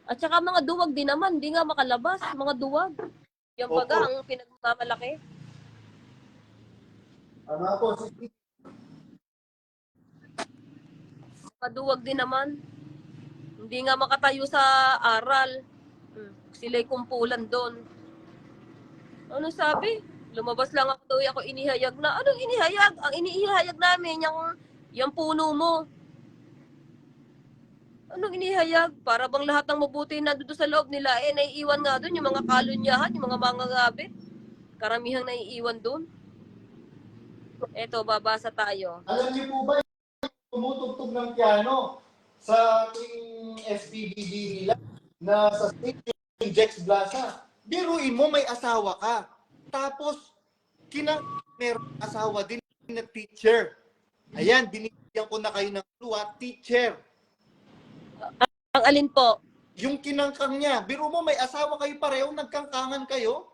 At saka mga duwag din naman, hindi nga makalabas, mga duwag. Yan baga Opo. ang pinagmamalaki. Ano po, si Mga duwag din naman. Hindi nga makatayo sa aral. Sila'y kumpulan doon. Ano sabi? Lumabas lang ako daw ako inihayag na. Anong inihayag? Ang inihayag namin, yung puno mo. Anong inihayag? Para bang lahat ng mabuti na doon sa loob nila, eh, naiiwan nga doon yung mga kalunyahan, yung mga mangangabit. Karamihang naiiwan doon. Eto, babasa tayo. alam niyo po ba, tumutugtog ng piano sa tuwing SPBB nila na sa stage yung Jex Blaza. Biruin mo, may asawa ka. Tapos, merong asawa din na teacher. Ayan, binigyan ko na kayo ng clue, teacher. Ang alin po? Yung kinangkang niya, biro mo, may asawa kayo pareho, nagkangkangan kayo.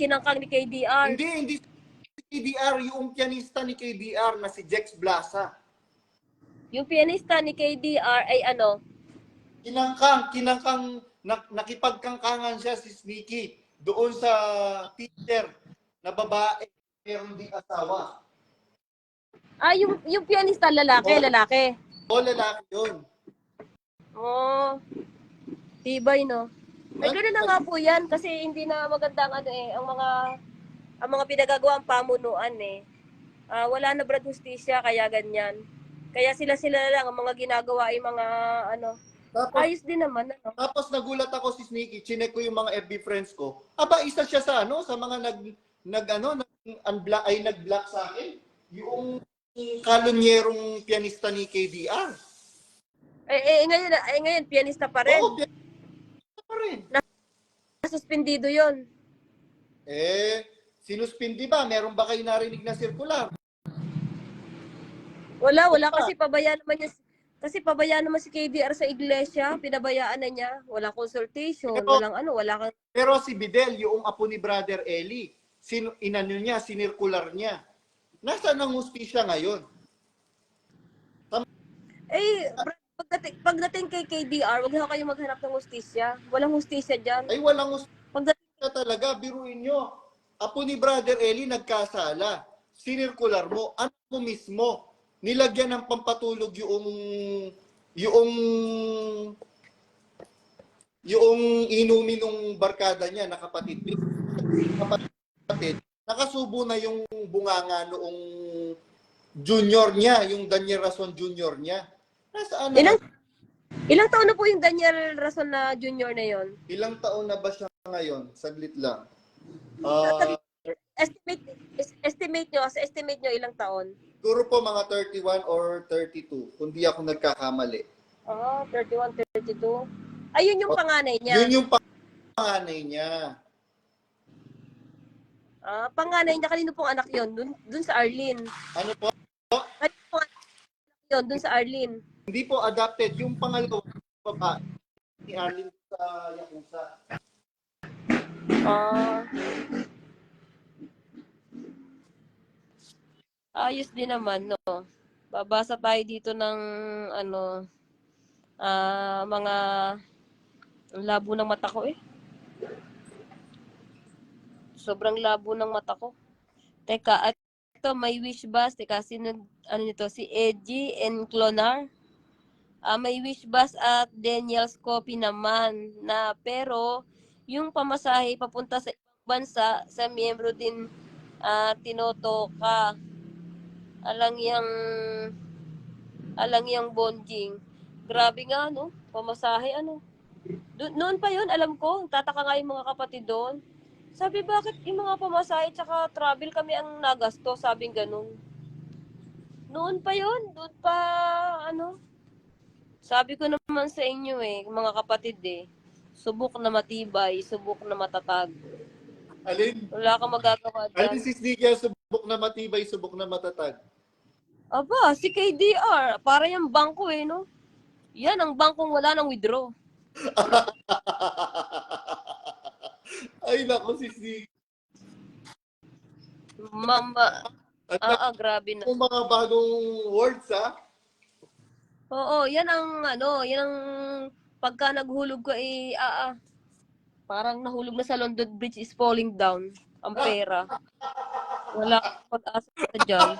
Kinangkang ni KDR. Hindi si KDR, yung pianista ni KDR na si Jex Blaza. Yung pianista ni KDR ay ano? Kinangkang, nakipagkangkangan siya si Sneaky doon sa teacher na babae, meron ding asawa. Yung pianista lalaki, Oo. lalaki. O lalaki yun. Oh, tibay no. Ay, gano'n na nga po yan kasi hindi na magandang ano eh, ang mga pinagagawang pamunuan eh. Wala na brad justisya kaya ganyan. Kaya sila lang ang mga ginagawa ay mga ano. Ayos din naman ano. Tapos nagulat ako si Sneaky, chinek ko yung mga FB friends ko. Aba, isa siya sa sa mga nag-block sa akin. Yung kalunyerong pianista ni KDR. Ngayon pianista pa rin. Oo, pianista pa rin. Nasuspindido 'yon. Sinuspindi ba? Meron ba kayo narinig na circular? Wala kasi pabayaan naman si KDR sa iglesia, pinabayaan na niya, walang consultation, wala kang Pero si Bidel, yung apo ni Brother Eli, sinirkular niya. Nasaan ang hustisya ngayon? pagdating kay KDR, wag na kayo maghanap ng hustisya. Walang hustisya diyan. Ay, walang Pagdating hustisya talaga. Biruin nyo. Apo ni Brother Eli nagkasala. Sinirkular mo. Ano mo mismo? Nilagyan ng pampatulog yung inumin ng barkada niya na kapatid. Nakasubo na yung bunganga noong junior niya, yung Daniel Rason junior niya. Nasaan na? Ilang taon na po yung Daniel Rason na junior na yon? Ilang taon na ba siya ngayon? Saglit lang. Estimate nyo ilang taon? Siguro po mga 31 or 32, kung di ako nagkakamali. 31, 32. Ayun yung panganay niya. Yun yung panganay niya. Panganay niya, kanino pong anak yon? Dun sa Arlene. Ano po? Kanino pong anak yon? Dun sa Arlene. Hindi po adopted. Yung pangalawa, babae ni Arlene sa Yakuza. Ayos din naman, no? Babasa tayo dito ng, mga ang labo ng mata ko eh. Sobrang labo ng mata ko. Teka, at Eto, may wish bus. Teka, ano nito? Si Edgy and Clonar. May wish bus at Daniel's Coffee naman na pero yung pamasahe papunta sa ibang bansa sa miyembro din tinotoka. Alang yang bonjing. Grabe nga, no? Pamasahe, ano? Noon pa yun, alam ko, tataka nga yung mga kapatid doon. Sabi, bakit yung mga pamasahe tsaka travel kami ang nagasto? Sabing ganun. Noon pa yun, doon pa, ano? Sabi ko naman sa inyo mga kapatid subok na matibay, subok na matatag. Alin? Wala kang magagawa Alin dyan. si Sneaky ang subok na matibay, subok na matatag? Aba, si KDR, para yung bangko no? Yan ang bangkong wala nang withdraw. Ay, nako si Sneaky. Mama, grabe na. Yung mga bagong words, ha? Oo, yan ang pagka naghulog ka parang nahulog na sa London Bridge is falling down ang pera. Wala kang pag-asa sa dyan.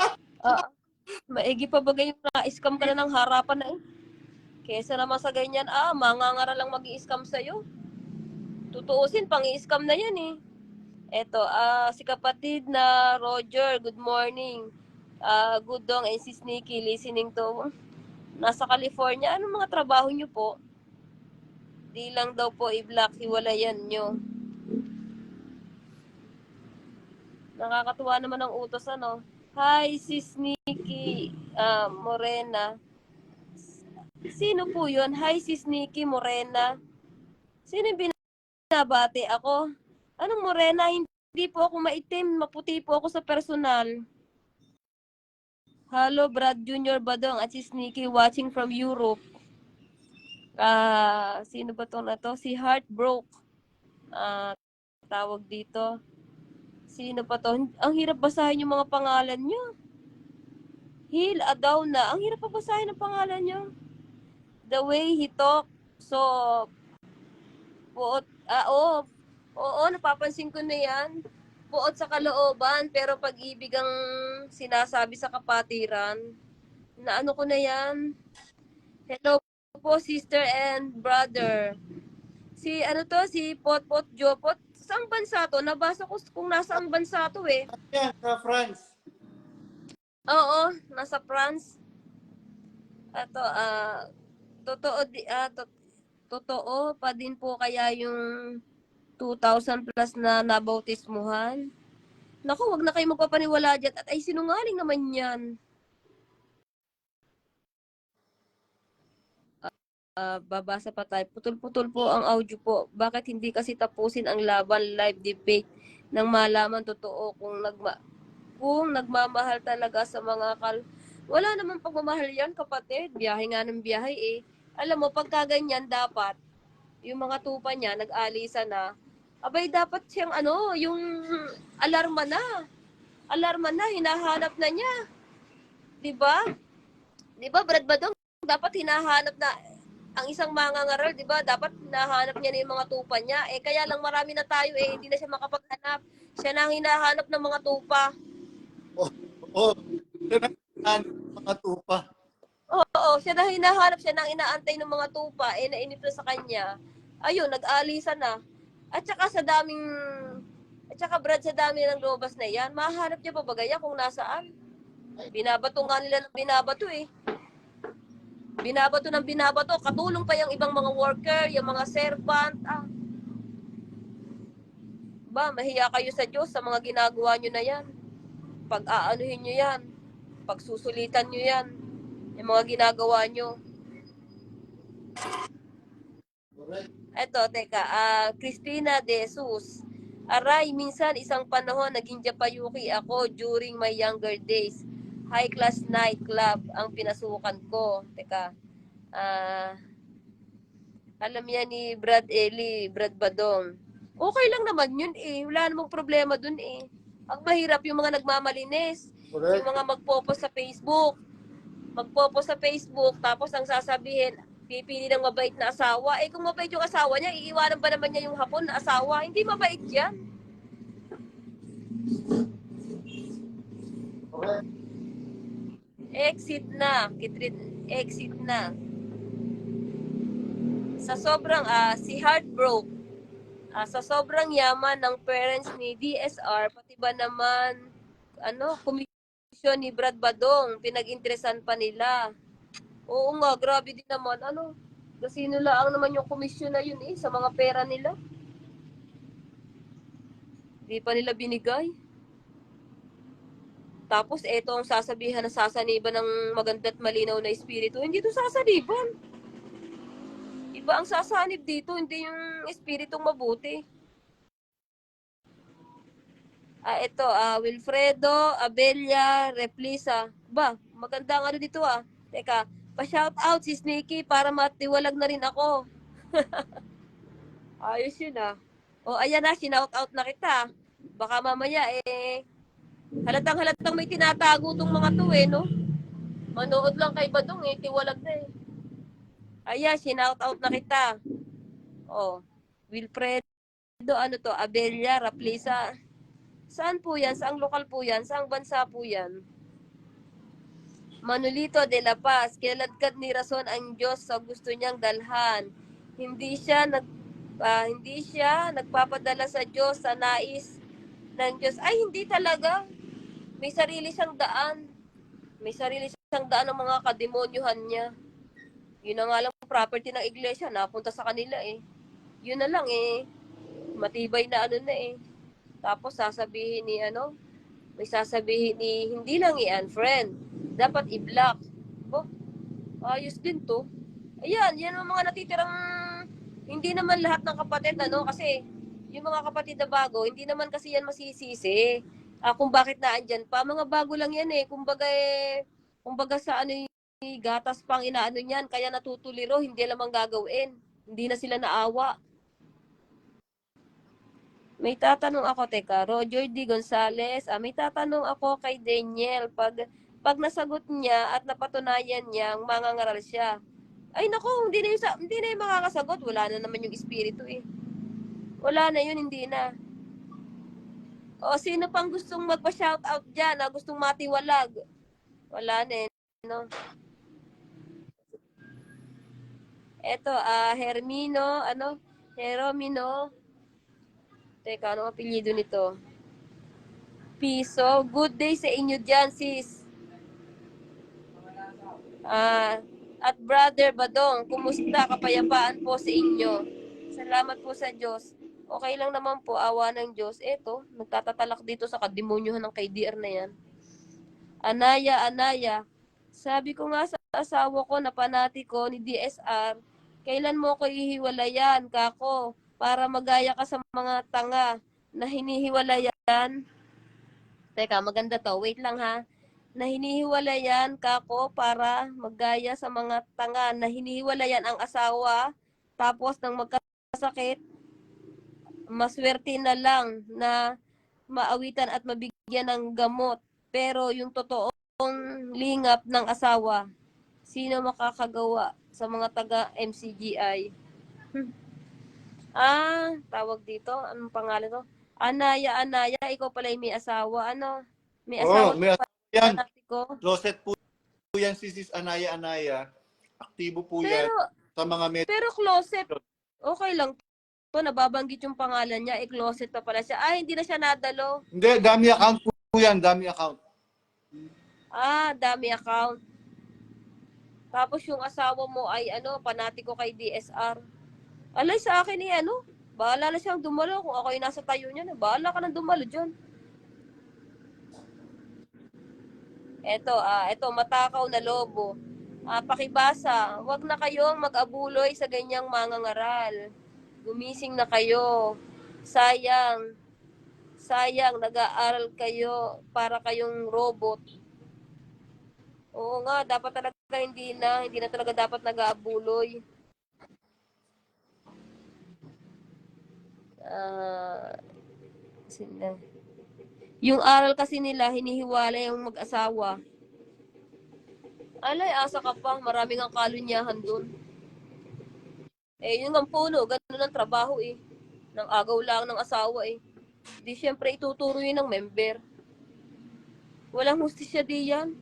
Maigi pa bagay yung na-scam ka na ng harapan na Kesa naman sa ganyan, mangangara lang mag-i-scam sa'yo. Tutuusin, pang-i-scam na yan Eto, si kapatid na Roger, good morning. Gudong and si Sneaky listening to. Nasa California, anong mga trabaho nyo po? Di lang daw po i-block, hiwalayan nyo. Nakakatuwa naman ang utos, ano? Hi, si Sneaky Morena. Sino po yun? Hi, si Sneaky Morena. Sino yung binabati ako? Anong Morena? Hindi po ako maitim. Maputi po ako sa personal. Hello, Brad Junior Badong at si Sneaky watching from Europe. Sino ba to na to? Si Heartbroke. Tawag dito. Sino pa to? Ang hirap basahin yung mga pangalan nyo. Hil Adawna. Ang hirap pa basahin ang pangalan nyo. The way he talk. So, oo, napapansin ko na yan. Puot sa kalooban, pero pag-ibig ang sinasabi sa kapatiran. Na ano ko na yan. Hello po, sister and brother. Si Potpot Jopot. Saang bansa to? Nabasa ko kung nasaang bansa to Yan, sa France. Oo, nasa France. Ato, totoo pa din po kaya yung 2,000 plus na nabautismuhan? Naku, wag na kayo magpapaniwala dyan. At ay sinungaling naman yan. Babasa pa tayo. Putol-putol po ang audio po. Bakit hindi kasi tapusin ang laban live debate nang malaman totoo kung nagmamahal talaga sa mga Wala namang pagmamahal yan, kapatid. Biyahe nga ng biyahe Alam mo, pagka ganyan, dapat yung mga tupa niya, nag-alisa na, abay, dapat siyang yung alarma na. Alarma na, hinahanap na niya. Diba? Diba, Brad Badong? Dapat hinahanap na ang isang mangangaral, di ba? Dapat hinahanap niya na yung mga tupa niya. Kaya lang marami na tayo hindi na siya makapaghanap. Siya na ang hinahanap ng mga tupa. Siya na mga tupa. Oo, siya na hinahanap, siya na inaantay ng mga tupa, nainip na sa kanya. Ayun, nag-alisa na. At saka Brad, sa dami ng lobas na yan, mahanap niya pa bagaya kung nasaan. Binabato nga nila ng binabato Binabato ng binabato, katulong pa yung ibang mga worker, yung mga servant. Mahiya kayo sa Diyos sa mga ginagawa nyo na yan. Pag-aanuhin nyo yan. Pagsusulitan nyo yan. Yung mga ginagawa nyo. Eto, teka. Christina De Jesus. Aray, minsan isang panahon naging japayuki ako during my younger days. High class nightclub ang pinasukan ko. Teka. Alam yan ni Brad Badong. Okay lang naman yun Wala namang problema dun Ang mahirap yung mga nagmamalinis. Correct. Yung mga magpo-post sa Facebook. Tapos ang sasabihin, pipili ng mabait na asawa. Kung mabait yung asawa niya, iiwanan ba naman niya yung hapon na asawa? Hindi mabait yan. Exit na. Kitrid, exit na. Sa sobrang, si Heartbroke, sa sobrang yaman ng parents ni DSR, pati ba naman, komisyon ni Brad Badong, pinag-interesan pa nila. Oo nga, grabe din naman. Kasino lang naman yung komisyon na yun sa mga pera nila. Di pa nila binigay. Tapos eto ang sasabihan na sasaniban ng maganda't malinaw na espiritu. Hindi to sasaniban. Iba ang sasanib dito, hindi yung espiritong mabuti. Ito, Wilfredo Abella Replisa. Ba, maganda ang dito Teka, pa-shout out si Sneaky para matiwalag na rin ako. Ayos yun O, ayan na, shout out na kita. Baka mamaya halatang may tinatago tong mga to no? Manood lang kay Badong tiwalag na Ayan, shout out na kita. Wilfredo, Abella Raplisa. Saan po yan? Saang lokal po yan? Saang bansa po yan? Manolito de la Paz, kilaladkad ni Rason ang Diyos sa gusto niyang dalhan. Hindi siya nagpapadala sa Diyos sa nais ng Diyos. Ay, hindi talaga. May sarili siyang daan. May sarili siyang daan ng mga kademonyuhan niya. Yun na nga lang property ng iglesia, napunta sa kanila Yun na lang matibay na Tapos sasabihin ni may sasabihin ni hindi lang i-unfriend, dapat i-block. Ayos din to. Ayan, yan ang mga natitirang hindi naman lahat ng kapatid kasi yung mga kapatid na bago, hindi naman kasi yan masisisi. Kung bakit naandyan pa, mga bago lang yan kumbaga sa gatas pang inaano niyan, kaya natutuliro, hindi lamang gagawin. Hindi na sila naawa. May tatanong ako, Roger D. Gonzales, may tatanong ako kay Daniel, pag nasagot niya at napatunayan niyang mangangaral siya, ay nako, hindi na yung makakasagot, wala na naman yung espiritu Wala na yun, hindi na. O, sino pang gustong magpa-shoutout dyan, gustong matiwalag? Wala na no? Eto, Hermino, Heromino. Teka, ano apelyido nito? Piso. Good day sa inyo dyan, sis. At Brother Badong, kumusta? Kapayapaan po sa inyo. Salamat po sa Diyos. Okay lang naman po, awa ng Diyos. Eto, nagtatatalak dito sa kademonyuhan ng KDR na yan. Anaya, sabi ko nga sa asawa ko na panati ko ni DSR, kailan mo ko ihiwalayan, kako, para magaya ka sa mga tanga na hinihiwalayan. Teka, maganda to. Wait lang Na hinihiwalayan kako para magaya sa mga tanga na hinihiwalayan ang asawa, tapos nang magkasakit, maswerte na lang na maawitan at mabigyan ng gamot. Pero yung totoong lingap ng asawa, sino makakagawa sa mga taga-MCGI? Tawag dito. Anong pangalan to? Anaya, ikaw pala may asawa. May asawa may asawa yan. ko. Closet po yan si Sis Anaya. Aktibo po yan sa mga Pero closet, okay lang to. Nababanggit yung pangalan niya. Closet pa pala siya. Hindi na siya nadalo. Hindi, dami account po yan. Dami account. Dami account. Tapos yung asawa mo ay panatiko kay DSR. Alay sa akin bahala na siyang dumalo. Kung ako yung nasa tayo niya, bahala ka nang dumalo dyan. Eto, matakaw na lobo. Pakibasa, wag na kayong mag-abuloy sa ganyang mangangaral. Gumising na kayo. Sayang, nag-aaral kayo para kayong robot. Oo nga, dapat talaga hindi na talaga dapat nag-aabuloy. Yung aral kasi nila, hinihiwalay yung mag-asawa. Alay, asa ka pa. Maraming ang kalunyahan dun. Yun ang puno. Ganun ang trabaho Nang agaw lang ng asawa Di syempre ituturo yun ng member. Walang hustisya diyan.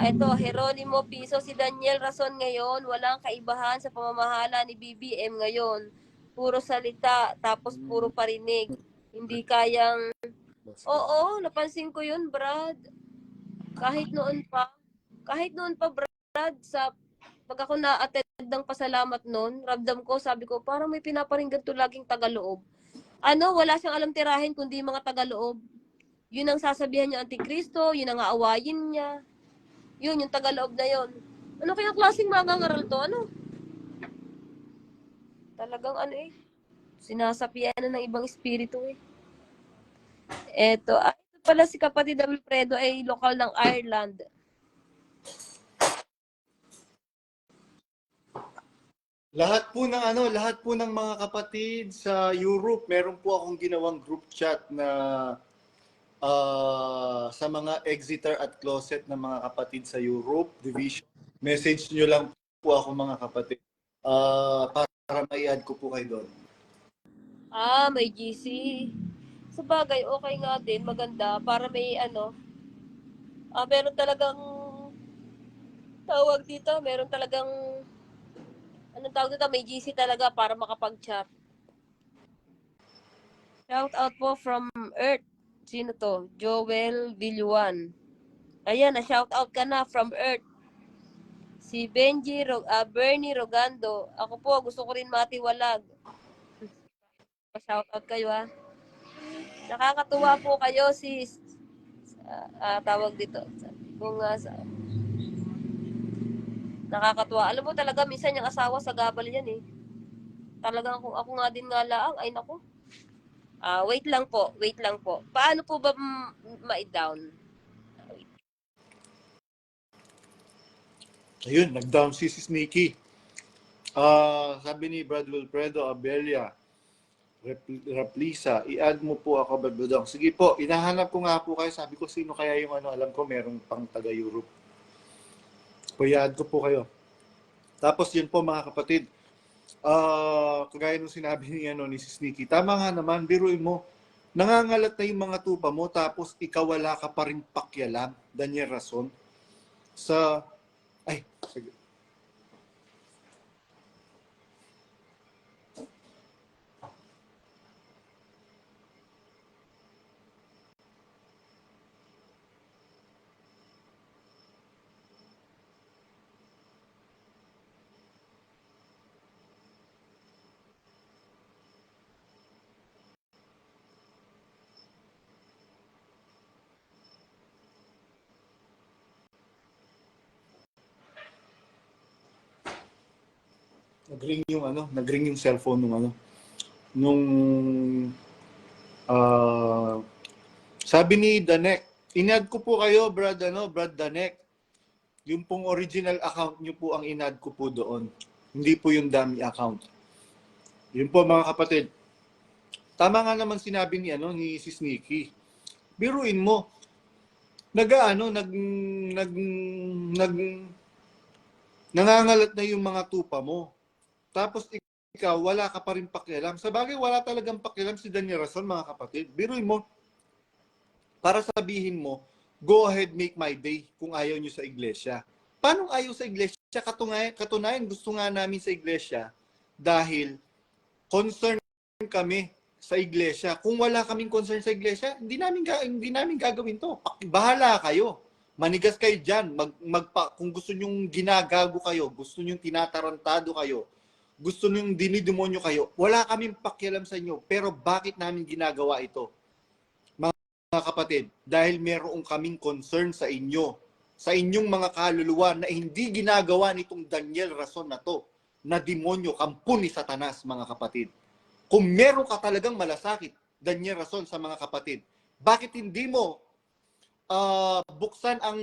Eto, Jeronimo Piso, si Daniel Rason ngayon, walang kaibahan sa pamamahala ni BBM ngayon. Puro salita, tapos puro parinig. Hindi kayang, oo, napansin ko yun, Brad. Kahit noon pa, Brad, sa pag ako na-attend ng pasalamat noon, ramdam ko, sabi ko, parang may pinaparinggan to laging tagaloob. Ano, wala siyang alam tirahin kundi mga tagaloob. Yun ang sasabihan niya Antikristo, yun ang aawayin niya. Yun, yung tagaloob na yun. Ano kaya klaseng mangangaral to? Ano? Talagang ano eh. Sinasapian na ng ibang espiritu eh. Ito pala si kapatid Wilfredo ay lokal ng Ireland. Lahat po ng mga kapatid sa Europe, meron po akong ginawang group chat na sa mga Exeter at Closet na mga kapatid sa Europe Division. Message nyo lang po ako mga kapatid. Para mai-add ko po kayo doon. May GC. Sa bagay, okay nga din, maganda. Para may ano, meron talagang tawag dito, meron talagang anong tawag dito, may GC talaga para makapag-chat. Shout out po from Earth. Sino to? Joel Villuan. Ayan, na-shout out ka na from Earth. Si Bernie Rogando. Ako po, gusto ko rin matiwalag. Pa-shout out kayo ha. Nakakatuwa po kayo sis. Tawag dito. Kung nakakatuwa. Alam mo talaga, minsan yung asawa sa gabal yan eh. Talagang kung ako nga din nga laang, ay nako. Wait lang po. Paano po ba ma-down? Ayun, nag-down si Nikki. Sabi ni Brad Wilfredo Abelia, Raplisa, i-add mo po ako, Badbudong. Sige po, inahanap ko nga po kayo. Sabi ko, sino kaya yung alam ko, merong pang taga-Europe. So, i-add ko po kayo. Tapos yun po mga kapatid, kagaya nung sinabi ni Sis Nikki, tama nga naman, biruin mo, nangangalat na yung mga tupa mo, tapos ikaw wala ka pa rin pakialam, Daniel Rason, sa, sige. Nag-ring yung cellphone nung sabi ni Danek, inad ko po kayo, Brad Danek. Yung pong original account nyo po ang inad ko po doon. Hindi po yung dummy account. Yun po mga kapatid. Tama nga naman sinabi ni Sis Nikki. Biruin mo, nangangalat na yung mga tupa mo. Tapos ikaw, wala ka pa rin pakialam. Sa bagay, wala talagang pakialam si Daniel Rason, mga kapatid. Biruin mo, para sabihin mo, go ahead, make my day kung ayaw nyo sa iglesia. Paano ayaw sa iglesia? Katunayan, gusto nga namin sa iglesia dahil concern kami sa iglesia. Kung wala kaming concern sa iglesia, hindi namin gagawin to. Bahala kayo. Manigas kayo dyan. Kung gusto nyong ginagago kayo, gusto nyong tinatarantado kayo, gusto nyong dinidemonyo kayo, wala kaming pakialam sa inyo. Pero bakit namin ginagawa ito? Mga kapatid, dahil meron kaming concern sa inyo, sa inyong mga kaluluwa na hindi ginagawa nitong Daniel Rason na to, na demonyo, kampo ni Satanas, mga kapatid. Kung meron ka talagang malasakit, Daniel Rason, sa mga kapatid, bakit hindi mo buksan ang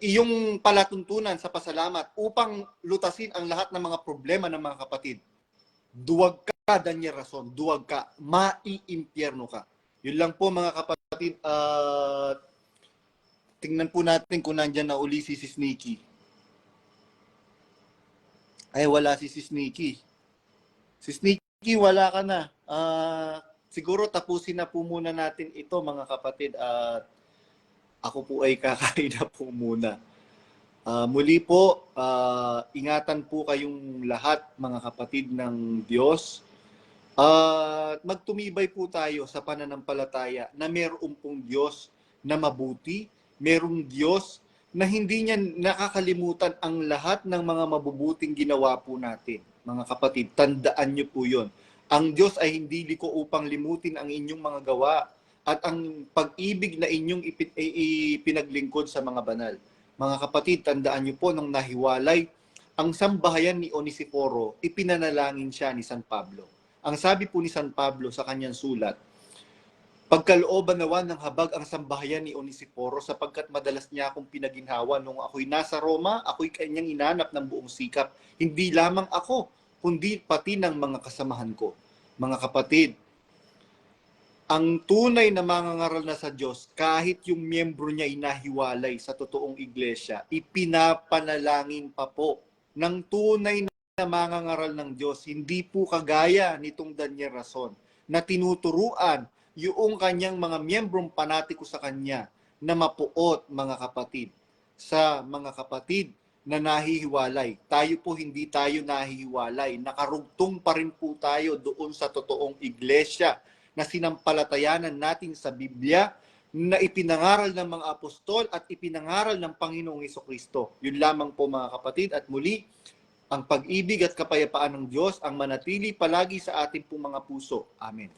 iyong palatuntunan sa pasalamat upang lutasin ang lahat ng mga problema ng mga kapatid? Duwag ka, Daniel Rason, duwag ka, maiimpyerno ka. Yun lang po mga kapatid. Tingnan po natin kung nandyan na uli si Sis Nikki. Ay, wala si Sis Nikki. Sis Nikki, wala ka na. siguro tapusin na po muna natin ito mga kapatid at ako po ay kakain na po muna. Muli po, ingatan po kayong lahat mga kapatid ng Diyos. At magtumibay po tayo sa pananampalataya na mayroong pong Diyos na mabuti, mayroong Diyos na hindi niya nakakalimutan ang lahat ng mga mabubuting ginawa po natin. Mga kapatid, tandaan niyo po yun. Ang Diyos ay hindi liko upang limutin ang inyong mga gawa at ang pag-ibig na inyong ipinaglingkod sa mga banal. Mga kapatid, tandaan niyo po nung nahiwalay ang sambahayan ni Onesiforo, ipinanalangin siya ni San Pablo. Ang sabi po ni San Pablo sa kanyang sulat, pagkalooban nawa ng habag ang sambahayan ni Onesiforo sapagkat madalas niya akong pinaginhawa nung ako'y nasa Roma, ako'y kanyang inanap ng buong sikap. Hindi lamang ako, kundi pati ng mga kasamahan ko. Mga kapatid, ang tunay na mangangaral na sa Diyos, kahit yung miyembro niya inahiwalay sa totoong iglesia, ipinapanalangin pa po ng tunay na mangangaral ng Diyos. Hindi po kagaya nitong Daniel Rason na tinuturuan yung kanyang mga miyembrong panatiko sa kanya na mapuot, mga kapatid, sa mga kapatid na nahihiwalay. Tayo po hindi tayo nahihiwalay. Nakarugtong pa rin po tayo doon sa totoong iglesia na sinampalatayanan natin sa Biblia na ipinangaral ng mga apostol at ipinangaral ng Panginoong Hesukristo. Yun lamang po mga kapatid at muli, ang pag-ibig at kapayapaan ng Diyos ang manatili palagi sa ating pong mga puso. Amen.